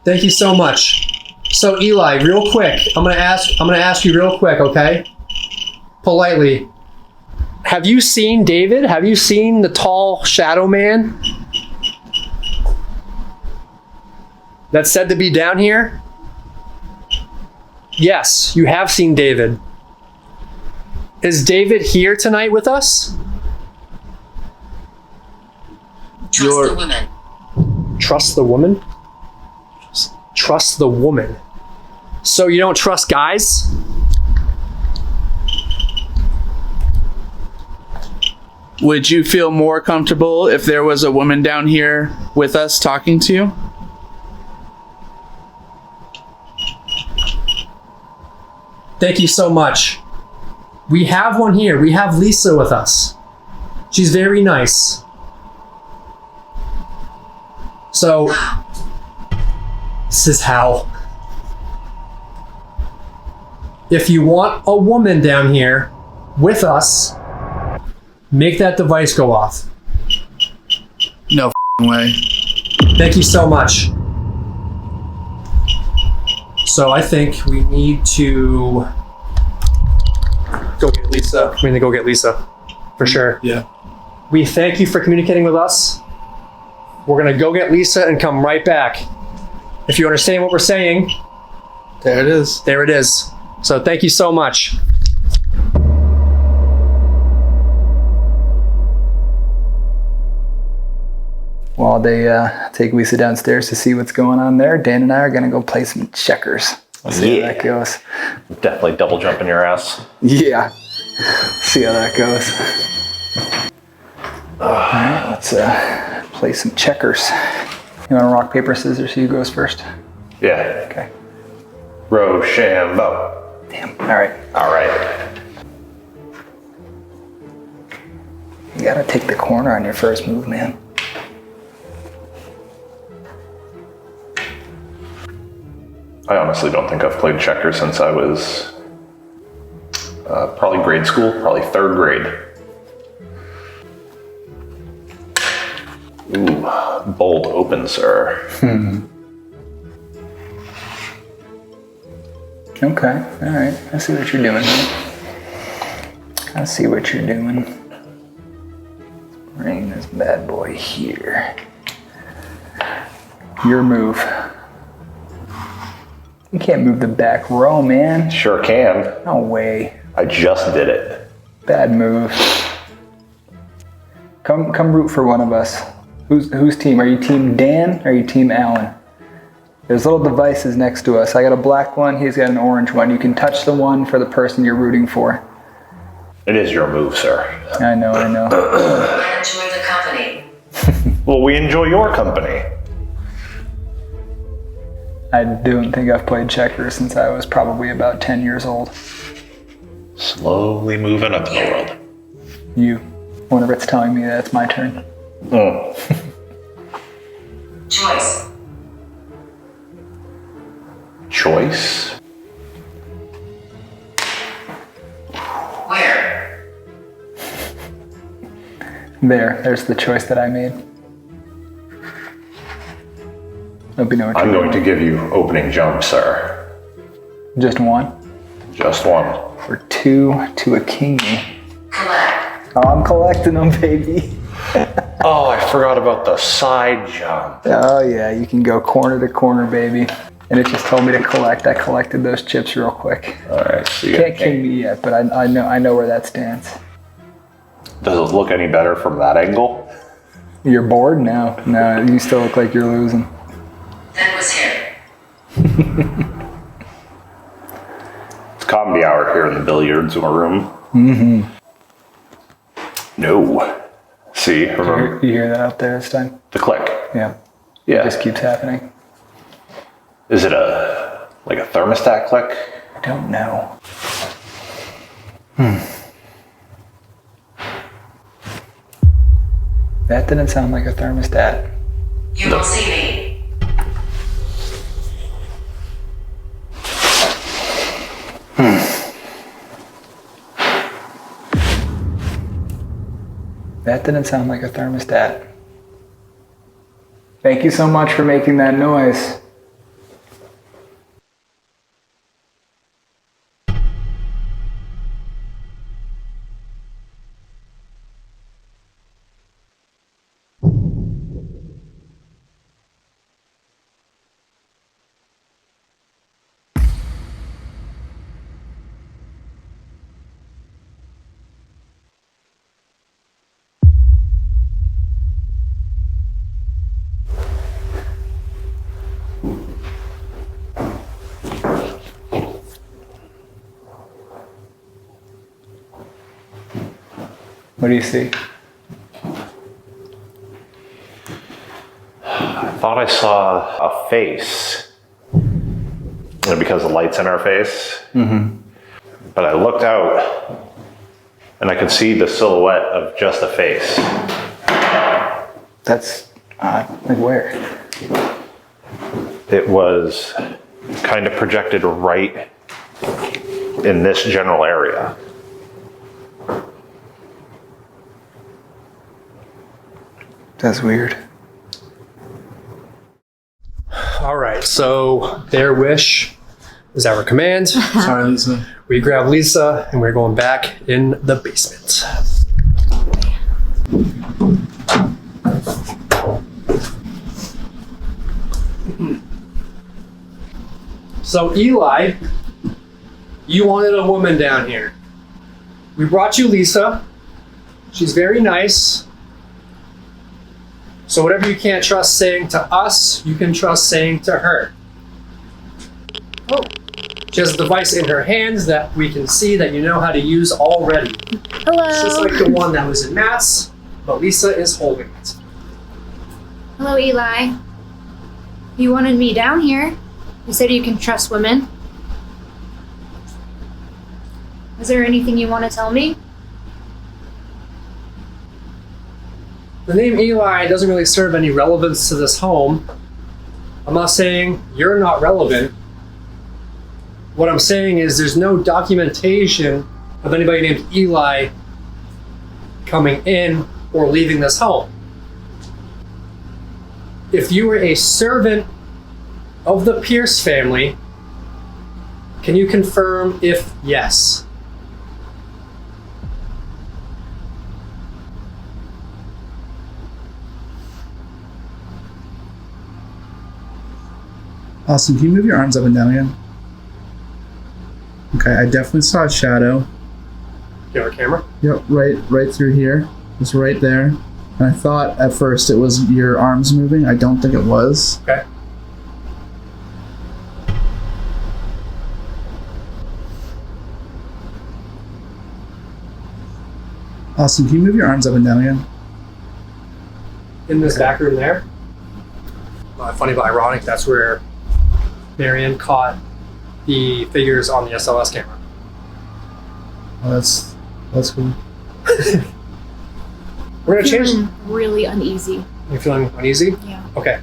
then Thank you so much. So Eli, real quick, I'm gonna ask you real quick, okay? Politely. Have you seen David? Have you seen the tall shadow man that's said to be down here? Yes, you have seen David. Is David here tonight with us? Trust the woman. Trust the woman? Trust the woman. So you don't trust guys? Would you feel more comfortable if there was a woman down here with us talking to you? Thank you so much. We have one here. We have Lisa with us. She's very nice. So, this is how. If you want a woman down here with us, make that device go off. No f***ing way. Thank you so much. So I think we need to go get Lisa. We need to go get Lisa, for sure. Yeah. We thank you for communicating with us. We're gonna go get Lisa and come right back. If you understand what we're saying, There it is. there it is. So thank you so much. While they take Lisa downstairs to see what's going on there, Dan and I are gonna go play some checkers. Let's see how that goes. Definitely double jumping your ass. Yeah. See how that goes. Alright, let's play some checkers. You wanna rock, paper, scissors? Who goes first? Yeah. Okay. Rochambeau. Damn. Alright. Alright. You gotta take the corner on your first move, man. I honestly don't think I've played checkers since I was probably grade school, probably 3rd grade. Ooh, bold open, sir. Okay, alright. I see what you're doing. I see what you're doing. Bring this bad boy here. Your move. You can't move the back row, man. Sure can. No way. I just did it. Bad move. Come root for one of us. Whose team? Are you team Dan or are you team Alan? There's little devices next to us. I got a black one, he's got an orange one. You can touch the one for the person you're rooting for. It is your move, sir. I know. I enjoy the company. Well, we enjoy your company. I don't think I've played checkers since I was probably about 10 years old. Slowly moving up in the world. You. Whenever it's telling me that it's my turn. Oh. Choice. Choice? Where? There's the choice that I made. Hope you know what I'm you're going to give you opening jump, sir. Just one? Just one. Or two to a kingy. Collect. Oh, I'm collecting them, baby. Oh, I forgot about the side jump. Oh yeah, you can go corner to corner, baby. And it just told me to collect. I collected those chips real quick. All right, so you Can't king me yet, but I know where that stands. Does it look any better from that angle? You're bored? No, you still look like you're losing. That was him. It's comedy hour here in the billiards room. Mm-hmm. No. See, remember? You hear that out there this time? The click. Yeah. Yeah. It just keeps happening. Is it like a thermostat click? I don't know. That didn't sound like a thermostat. You will see me. That didn't sound like a thermostat. Thank you so much for making that noise. What do you see? I thought I saw a face. Because the light's in our face. Mm-hmm. But I looked out and I could see the silhouette of just a face. That's odd. Like where? It was kind of projected right in this general area. That's weird. All right, so their wish is our command. Sorry, Lisa. We grab Lisa and we're going back in the basement. So Eli, you wanted a woman down here. We brought you Lisa. She's very nice. So whatever you can't trust saying to us, you can trust saying to her. Oh. She has a device in her hands that we can see that you know how to use already. Hello. It's just like the one that was in Matt's, but Lisa is holding it. Hello, Eli. You wanted me down here. You said you can trust women. Is there anything you want to tell me? The name Eli doesn't really serve any relevance to this home. I'm not saying you're not relevant. What I'm saying is there's no documentation of anybody named Eli coming in or leaving this home. If you were a servant of the Pierce family, can you confirm if yes? Austin, can you move your arms up and down again? Okay, I definitely saw a shadow. You have a camera? Yep, right through here. It's right there. And I thought at first it was your arms moving. I don't think it was. Okay. Austin, can you move your arms up and down again? In this back room there. Funny but ironic, that's where Marion caught the figures on the SLS camera. Oh, that's cool. We're gonna change. Really uneasy. You're feeling uneasy? Yeah. Okay.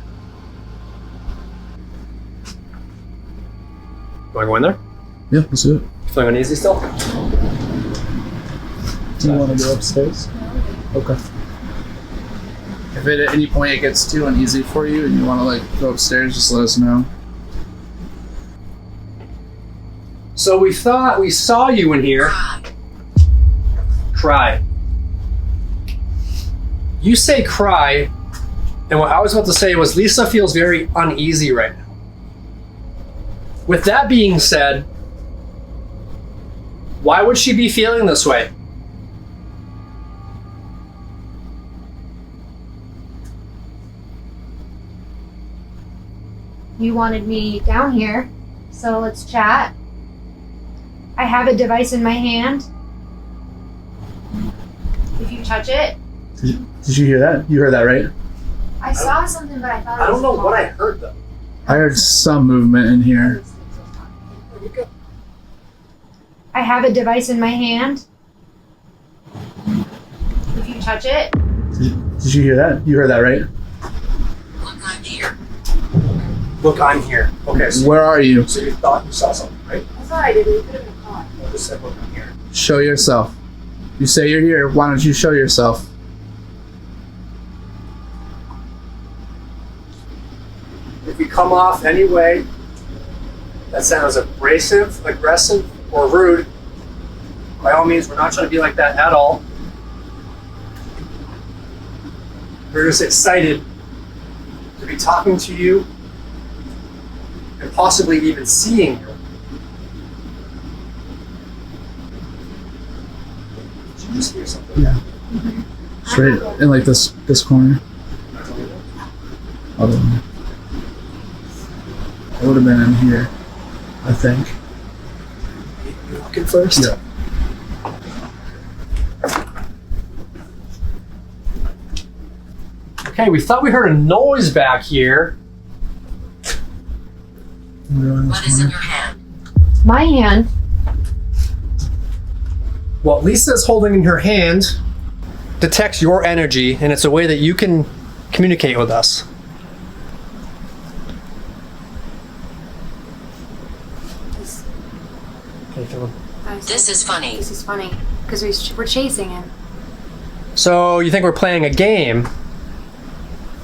You wanna go in there? Yeah, let's do it. Feeling uneasy still? Do you want to go upstairs? Okay. If at any point it gets too uneasy for you and you want to like go upstairs, just let us know. So we thought we saw you in here. Cry. You say cry, and what I was about to say was Lisa feels very uneasy right now. With that being said, why would she be feeling this way? You wanted me down here, so let's chat. I have a device in my hand. If you touch it, Did you hear that? You heard that, right? I saw something, but I thought it I was don't know what I heard though. I heard some movement in here. I have a device in my hand. If you touch it, Did you hear that? You heard that, right? Look, I'm here. Okay, so, Where are you? so you thought you saw something, right? I thought I did. It could have been a car. I just said, look, I'm here. Show yourself. You say you're here. Why don't you show yourself? If you come off any way that sounds abrasive, aggressive, or rude, by all means, we're not trying to be like that at all. We're just excited to be talking to you and possibly even seeing you. Did you just hear something? Yeah. Straight in like this corner. Other one. It would have been in here, I think. You looking first? Yeah. Okay, we thought we heard a noise back here. What is in your hand? My hand. What Lisa's holding in her hand detects your energy, and it's a way that you can communicate with us. How you feeling? This is funny. This is funny because we're chasing him. So you think we're playing a game?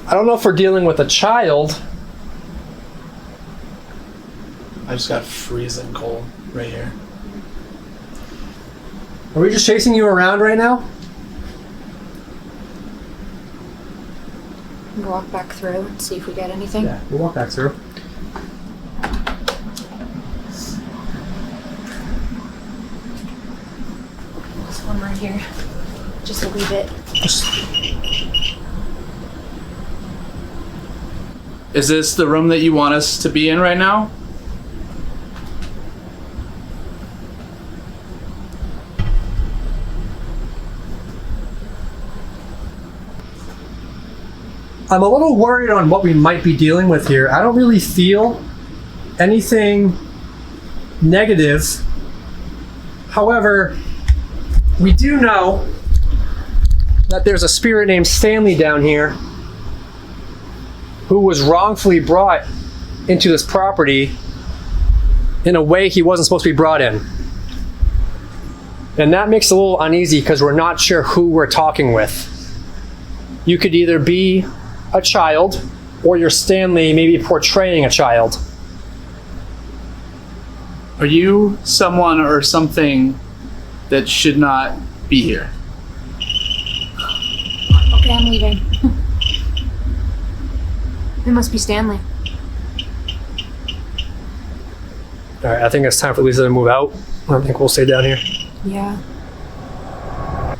I don't know if we're dealing with a child. I just got freezing cold right here. Are we just chasing you around right now? We'll walk back through and see if we get anything. Yeah, we'll walk back through. There's one right here. Just a wee bit. Is this the room that you want us to be in right now? I'm a little worried on what we might be dealing with here. I don't really feel anything negative. However, we do know that there's a spirit named Stanley down here who was wrongfully brought into this property in a way he wasn't supposed to be brought in. And that makes it a little uneasy because we're not sure who we're talking with. You could either be a child, or you're Stanley maybe portraying a child. Are you someone or something that should not be here? Okay, I'm leaving. It must be Stanley. All right, I think it's time for Lisa to move out. I think we'll stay down here. Yeah.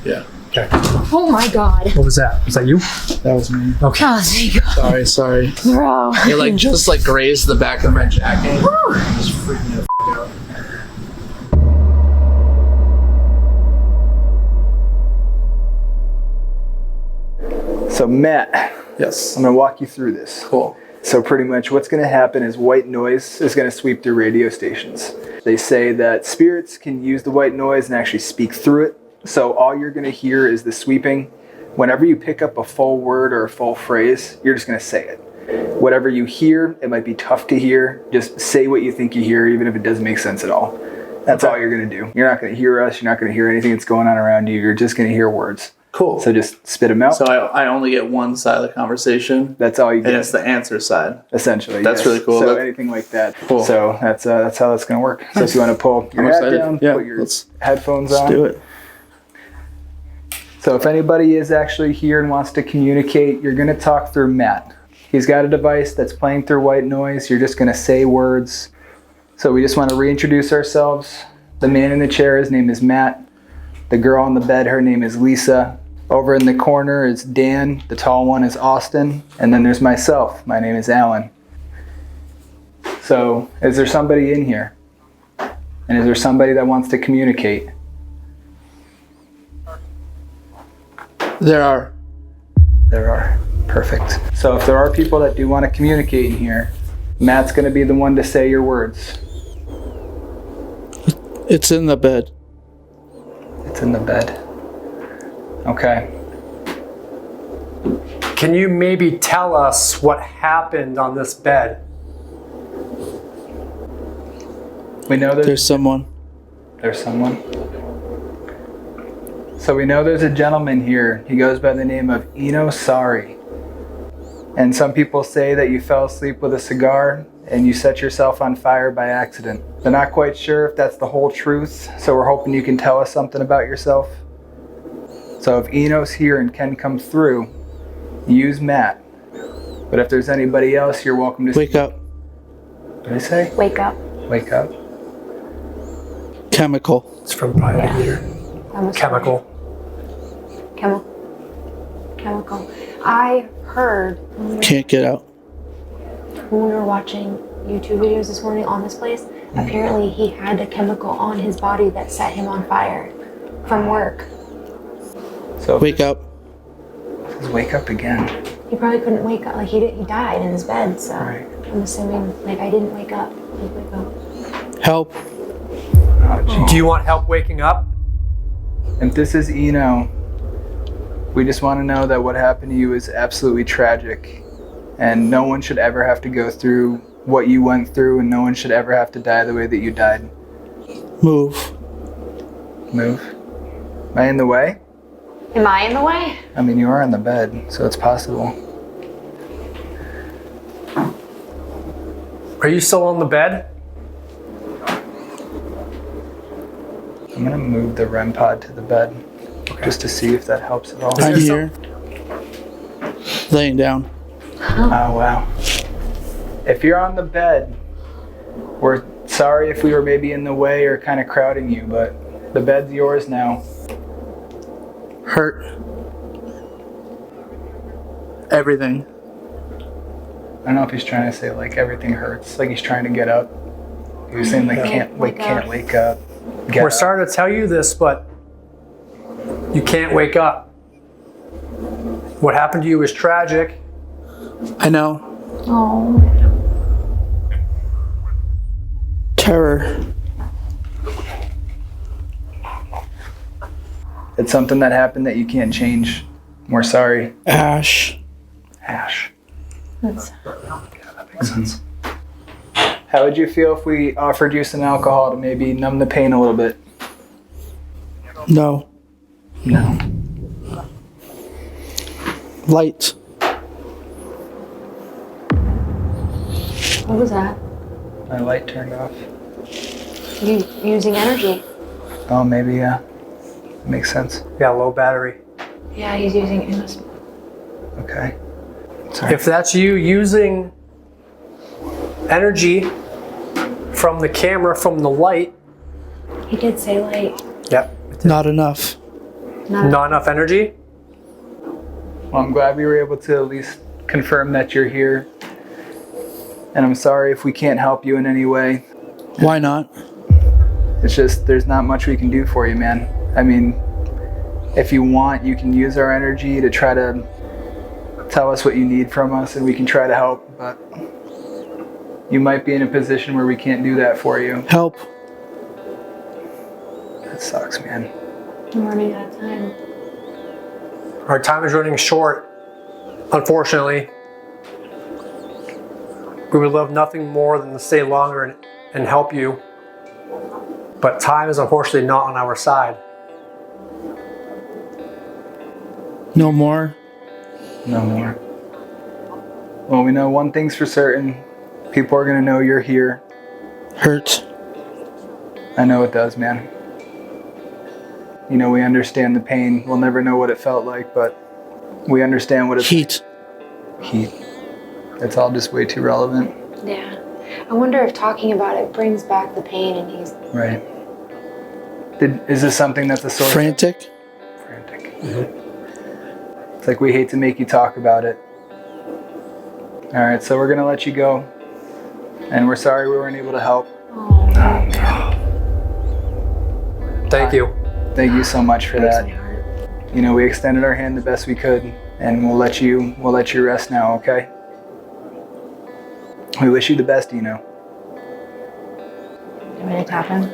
Yeah. Okay. Oh my god. What was that? Was that you? That was me. Okay. Oh, there you go. Sorry. Bro. It like just like grazed the back of my jacket. Just freaking the f out. So Matt, Yes. I'm gonna walk you through this. Cool. So pretty much what's gonna happen is white noise is gonna sweep through radio stations. They say that spirits can use the white noise and actually speak through it. So all you're gonna hear is the sweeping. Whenever you pick up a full word or a full phrase, you're just gonna say it. Whatever you hear, it might be tough to hear. Just say what you think you hear, even if it doesn't make sense at all. That's all you're gonna do. You're not gonna hear us, you're not gonna hear anything that's going on around you. You're just gonna hear words. Cool. So just spit them out. So I only get one side of the conversation. That's all you get. And it's the answer side. Essentially. That's yes. really cool. So anything like that. Cool. So that's how that's gonna work. So if you want to pull your I'm hat excited. down, Yeah, put your let's headphones on. do it. So if anybody is actually here and wants to communicate, you're gonna talk through Matt. He's got a device that's playing through white noise. You're just gonna say words. So we just want to reintroduce ourselves. The man in the chair, his name is Matt. The girl on the bed, her name is Lisa. Over in the corner is Dan. The tall one is Austin. And then there's myself. My name is Alan. So is there somebody in here? And is there somebody that wants to communicate? There are. There are. Perfect. So if there are people that do want to communicate in here, Matt's going to be the one to say your words. It's in the bed. It's in the bed. Okay. Can you maybe tell us what happened on this bed? We know There's someone. There's someone. So we know there's a gentleman here. He goes by the name of Eno Sari. And some people say that you fell asleep with a cigar and you set yourself on fire by accident. They're not quite sure if that's the whole truth, so we're hoping you can tell us something about yourself. So if Eno's here and can come through, use Matt. But if there's anybody else, you're welcome to Wake up. What did I say? Wake up. Wake up. Chemical. It's from private here. Chemical. Chemical. I heard Can't get out. when we were watching YouTube videos this morning on this place, apparently he had a chemical on his body that set him on fire from work. So Wake up. Wake up again. He probably couldn't wake up. Like he died in his bed. So Right. I'm assuming like I didn't wake up. He'd wake up. Help. Oh, geez. Do you want help waking up? If this is Eno, we just want to know that what happened to you is absolutely tragic, and no one should ever have to go through what you went through, and no one should ever have to die the way that you died. Move. Move. Am I in the way? Am I in the way? I mean, you are on the bed, so it's possible. Are you still on the bed? I'm gonna move the REM pod to the bed, just to see if that helps at all. I'm here. Laying down. Oh, wow. If you're on the bed, we're sorry if we were maybe in the way or kind of crowding you, but the bed's yours now. Hurt. Everything. I don't know if he's trying to say like everything hurts, like he's trying to get up. He was saying like can't wake up. We're sorry to tell you this, but you can't wake up. What happened to you is tragic. I know. Oh. Terror. It's something that happened that you can't change. We're sorry. Ash. Ash. That's Yeah, that makes sense. How would you feel if we offered you some alcohol to maybe numb the pain a little bit? No. No. Light. what was that? My light turned off. You using energy? Oh, maybe, yeah. Makes sense. Yeah, low battery. Yeah, he's using it. Okay. Sorry. If that's you using energy from the camera, from the light. He did say light. Yep. Not enough. Not enough energy? Well, I'm glad we were able to at least confirm that you're here. And I'm sorry if we can't help you in any way. Why not? It's just, there's not much we can do for you, man. I mean, if you want, you can use our energy to try to tell us what you need from us and we can try to help, but you might be in a position where we can't do that for you. Help. That sucks, man. I'm running out of time. Our time is running short, unfortunately. We would love nothing more than to stay longer and help you. But time is unfortunately not on our side. No more. No more. Well, we know one thing's for certain. People are going to know you're here. Hurt. I know it does, man. You know, we understand the pain. We'll never know what it felt like, but we understand what it's... Heat. Heat. It's all just way too relevant. Yeah. I wonder if talking about it brings back the pain and he's... Right. Is this something that's a source? Frantic. Frantic. It's like we hate to make you talk about it. All right, so we're gonna let you go, and we're sorry we weren't able to help. Oh, man. Thank you. Thank you so much for breaks that. my heart. You know, we extended our hand the best we could, and we'll let you rest now, okay? We wish you the best, you know. You want me to tap him?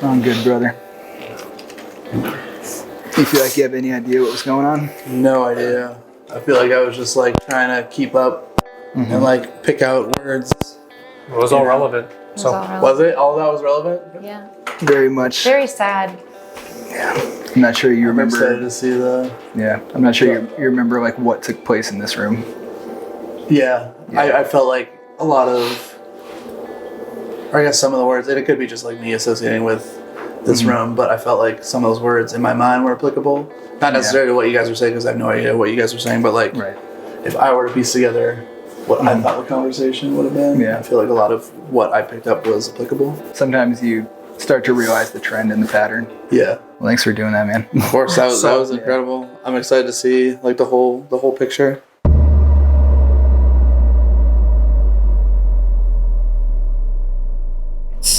I'm good, brother. You feel like you have any idea what was going on? No idea. I feel like I was just like trying to keep up and like pick out words. It was all relevant. So Was it? All that was relevant? Yeah. Very much. Very sad. I'm not sure you I'm excited remember. to see the. Yeah, I'm not sure you remember like what took place in this room. Yeah. I felt like a lot of, or I guess some of the words, and it could be just like me associating with this room, but I felt like some of those words in my mind were applicable. Not necessarily what you guys were saying, because I have no idea what you guys were saying, but like Right. if I were to piece together what I thought the conversation would have been, Yeah. I feel like a lot of what I picked up was applicable. Sometimes you start to realize the trend and the pattern. Yeah. Well, thanks for doing that, man. Of course, that was Yeah. incredible. I'm excited to see like the whole picture.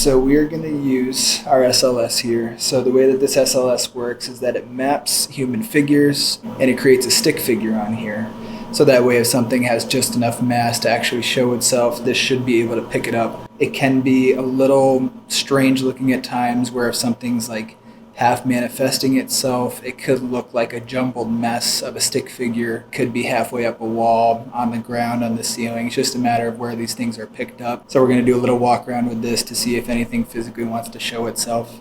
so we're going to use our SLS here. So the way that this SLS works is that it maps human figures and it creates a stick figure on here. So that way if something has just enough mass to actually show itself, this should be able to pick it up. It can be a little strange looking at times where if something's like half manifesting itself, it could look like a jumbled mess of a stick figure, could be halfway up a wall, on the ground, on the ceiling. It's just a matter of where these things are picked up. So we're going to do a little walk around with this to see if anything physically wants to show itself.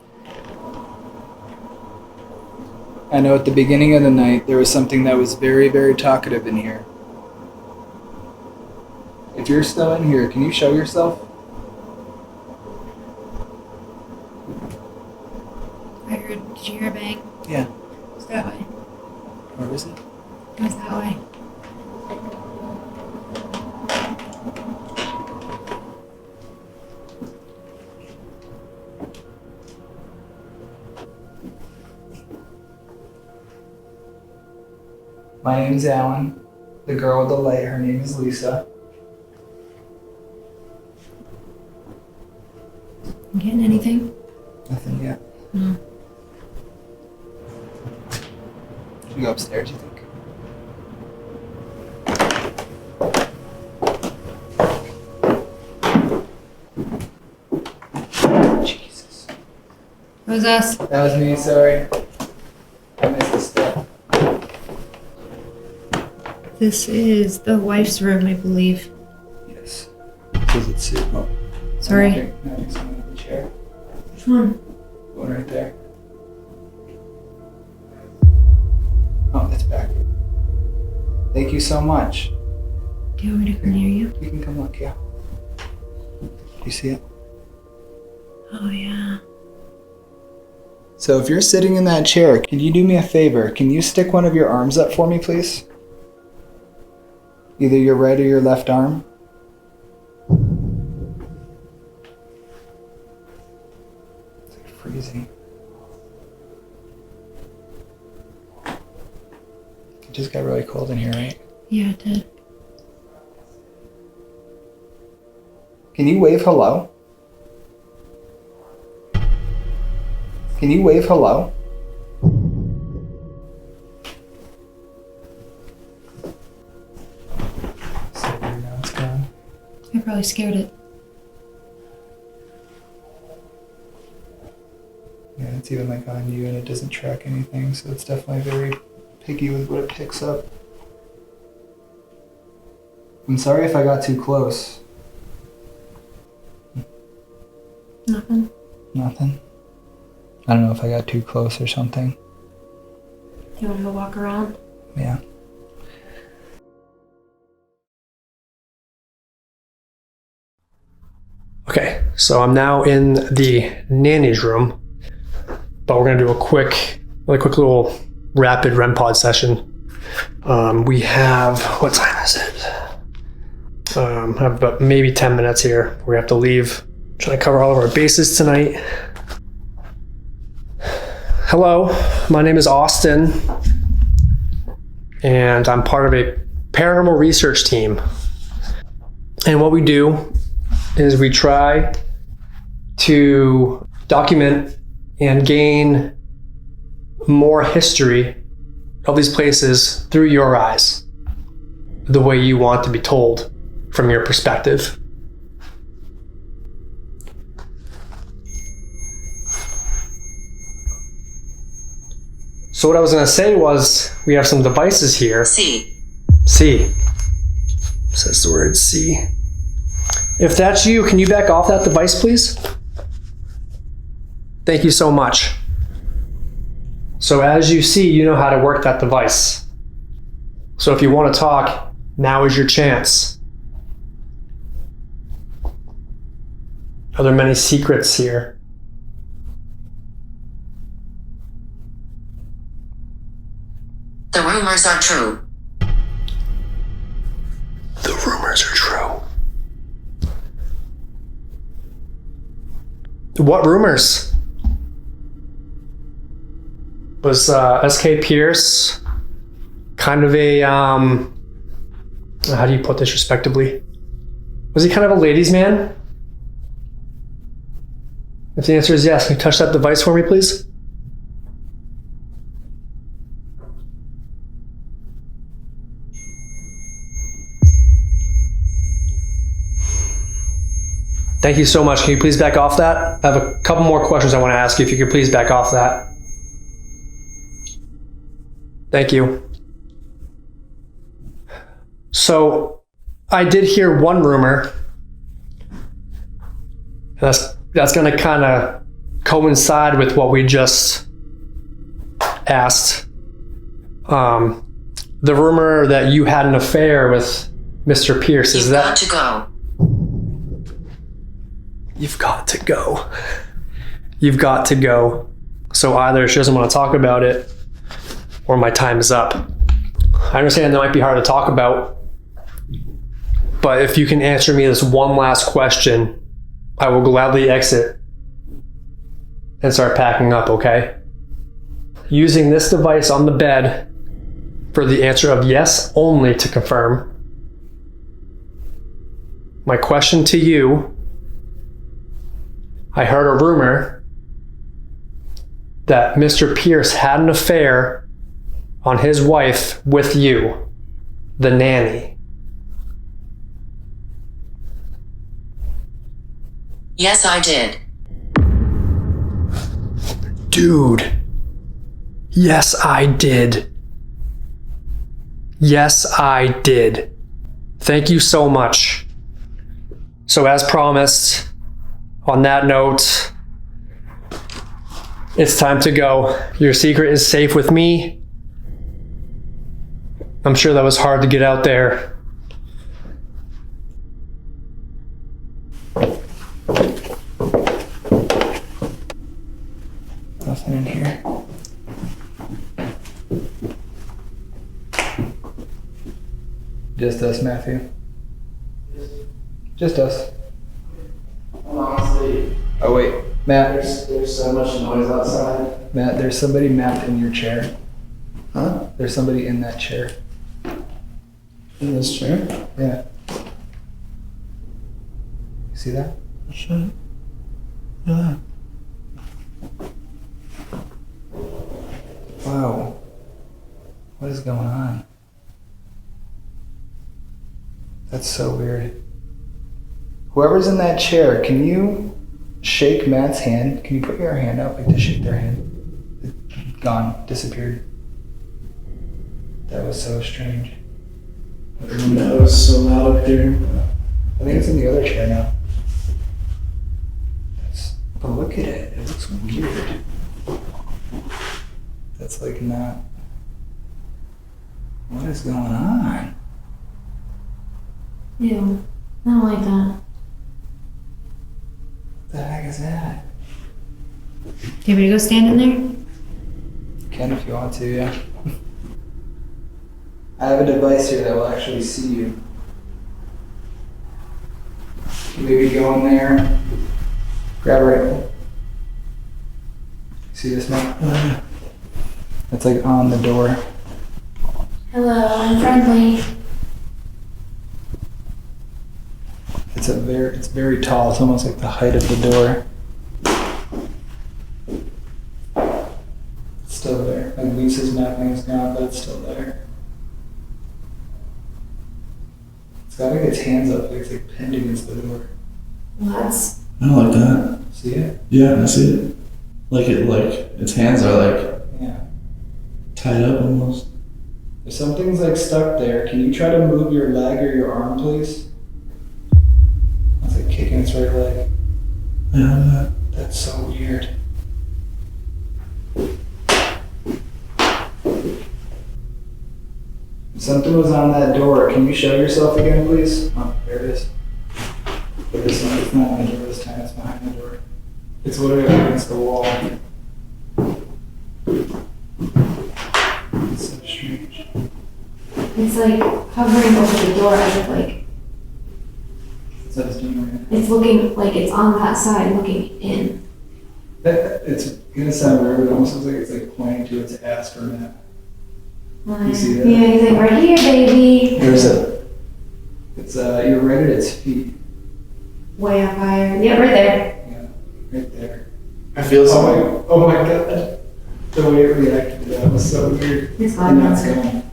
I know at the beginning of the night there was something that was very, very talkative in here. If you're still in here, can you show yourself? I heard, did you hear a bang? Yeah. It's that way. Where is it? It was that way. My name's Alan. The girl with the light, her name is Lisa. You getting anything? Nothing yet. No. Should we go upstairs, you think? Jesus. It was us. That was me, sorry. I missed a step. This is the wife's room, I believe. Yes. Does it sit? Oh. Sorry. Now next one in the chair. Which one? One right there. Oh, that's back. Thank you so much. Do you want me to come near you? You can come look, yeah. You see it? Oh, yeah. So if you're sitting in that chair, can you do me a favor? Can you stick one of your arms up for me, please? Either your right or your left arm. It's like freezing. It just got really cold in here, right? Yeah, it did. Can you wave hello? Can you wave hello? So now it's gone. I probably scared it. Yeah, it's even like on you and it doesn't track anything, so it's definitely very picky with what it picks up. I'm sorry if I got too close. Nothing. Nothing? I don't know if I got too close or something. You want to go walk around? Yeah. Okay, so I'm now in the nanny's room, but we're gonna do a quick little rapid REM pod session. We have, what time is it? I have about maybe 10 minutes here. We have to leave. Trying to cover all of our bases tonight. Hello, my name is Austin, and I'm part of a paranormal research team. And what we do is we try to document and gain more history of these places through your eyes, the way you want to be told from your perspective. So what I was going to say was, we have some devices here. C. Says the word C. If that's you, can you back off that device, please? Thank you so much. So as you see, you know how to work that device. So if you want to talk, now is your chance. Are there many secrets here? The rumors are true. The rumors are true. What rumors? Was S.K. Pierce kind of a, how do you put this respectably? Was he kind of a ladies' man? If the answer is yes, can you touch that device for me, please? Thank you so much. Can you please back off that? I have a couple more questions I want to ask you. If you could please back off that. Thank you. So, I did hear one rumor. That's going to kind of coincide with what we just asked. The rumor that you had an affair with Mr. Pierce, is that... You've got to go. You've got to go. You've got to go. So either she doesn't want to talk about it, or my time is up. I understand that might be hard to talk about, but if you can answer me this one last question, I will gladly exit and start packing up, okay? Using this device on the bed for the answer of yes only to confirm. My question to you, I heard a rumor that Mr. Pierce had an affair on his wife with you, the nanny. Yes, I did. Dude. Yes, I did. Yes, I did. Thank you so much. So as promised, on that note, it's time to go. Your secret is safe with me. I'm sure that was hard to get out there. Nothing in here. Just us, Matthew. Just us. Honestly, Oh wait, Matt. there's so much noise outside. Matt, there's somebody mapped in your chair. Huh? There's somebody in that chair. In this chair? Yeah. You see that? Shit. Yeah. Wow. What is going on? That's so weird. Whoever's in that chair, can you shake Matt's hand? Can you put your hand out like to shake their hand? It's gone, disappeared. That was so strange. That was so loud up here. I think it's in the other chair now. But look at it. It looks weird. That's like not... What is going on? Ew. I don't like that. What the heck is that? Do you want me to go stand in there? Can if you want to, yeah. I have a device here that will actually see you. Maybe go in there, grab a rifle. See this, man? It's like on the door. Hello, I'm friendly. It's very tall. It's almost like the height of the door. It's still there. Like Lisa's mapping is gone, but it's still there. It's got like its hands up, like it's like pinned against the door. What? I don't like that. See it? Yeah, I see it. Like its hands are like Yeah. tied up almost. If something's like stuck there, can you try to move your leg or your arm, please? It's like kicking its right leg. Yeah, That's so weird. If something was on that door, can you show yourself again, please? Oh, there it is. But this one, it's not on the door this time, it's behind the door. It's literally up against the wall. It's so strange. It's like hovering over the door as if like It's what it's doing right now. it's looking like it's on that side looking in. It's gonna sound weird, but it almost looks like it's like pointing to its ass for a minute. You see that? Yeah, he's like, right here, baby. Where's it? It's you're right at its feet. Way up higher. Yeah, right there. Yeah, right there. feel something. Oh my god. The way it reacted to that was so weird. He's And gone. that's gone.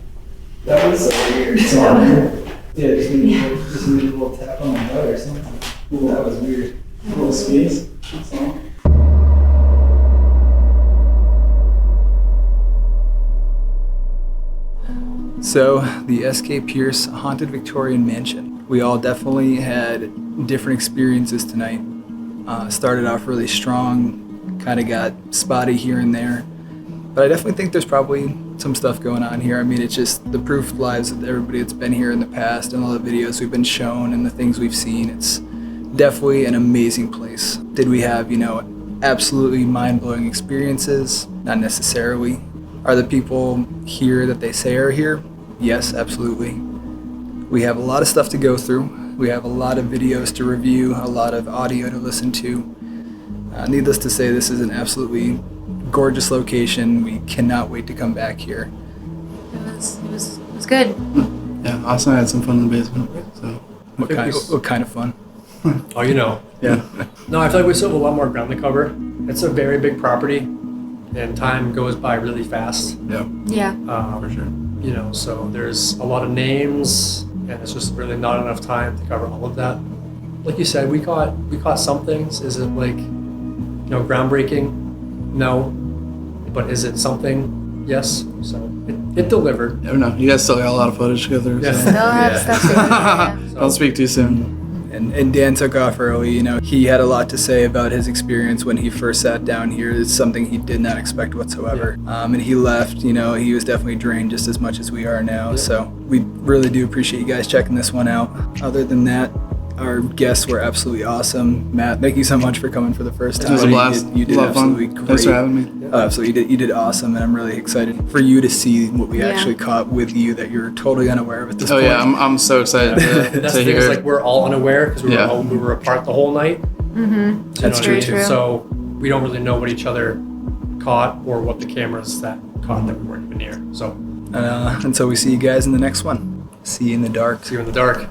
That was so weird. Yeah, just need a little tap on my butt or something. Ooh, that was weird. A little squeeze. That's all. So, the S.K. Pierce Haunted Victorian Mansion. We all definitely had different experiences tonight. Started off really strong, kind of got spotty here and there. But I definitely think there's probably some stuff going on here. I mean, it's just the proof lives of everybody that's been here in the past and all the videos we've been shown and the things we've seen. It's definitely an amazing place. Did we have, absolutely mind-blowing experiences? Not necessarily. Are the people here that they say are here? Yes, absolutely. We have a lot of stuff to go through. We have a lot of videos to review, a lot of audio to listen to. Needless to say, this is an absolutely gorgeous location. We cannot wait to come back here. It was good. Yeah, Austin had some fun in the basement. So What kind of fun? Oh, Yeah. No, I feel like we still have a lot more ground to cover. It's a very big property, and time goes by really fast. Yeah. Yeah. For sure. So there's a lot of names, and it's just really not enough time to cover all of that. Like you said, we caught some things. Is it like, groundbreaking? No. But is it something? Yes. So it delivered. never know. You guys still got a lot of footage to go through. Yeah. So. Still have stuff to do. Yeah. Don't speak too soon. And Dan took off early. He had a lot to say about his experience when he first sat down here. It's something he did not expect whatsoever. And he left, he was definitely drained just as much as we are now. So we really do appreciate you guys checking this one out. Other than that, our guests were absolutely awesome. Matt, thank you so much for coming for the first time. It was a blast. You did a lot of fun. absolutely great. Thanks for having me. Oh, absolutely. You did awesome, and I'm really excited for you to see what we Yeah. actually caught with you that you're totally unaware of at this Oh point. yeah, I'm so excited That's to the thing, hear. is like we're all unaware because we Yeah. were apart the whole night. Mm-hmm. That's what I true, mean? too. So we don't really know what each other caught or what the cameras that caught that we weren't even near. So And so we see you guys in the next one. See you in the dark. see you in the dark.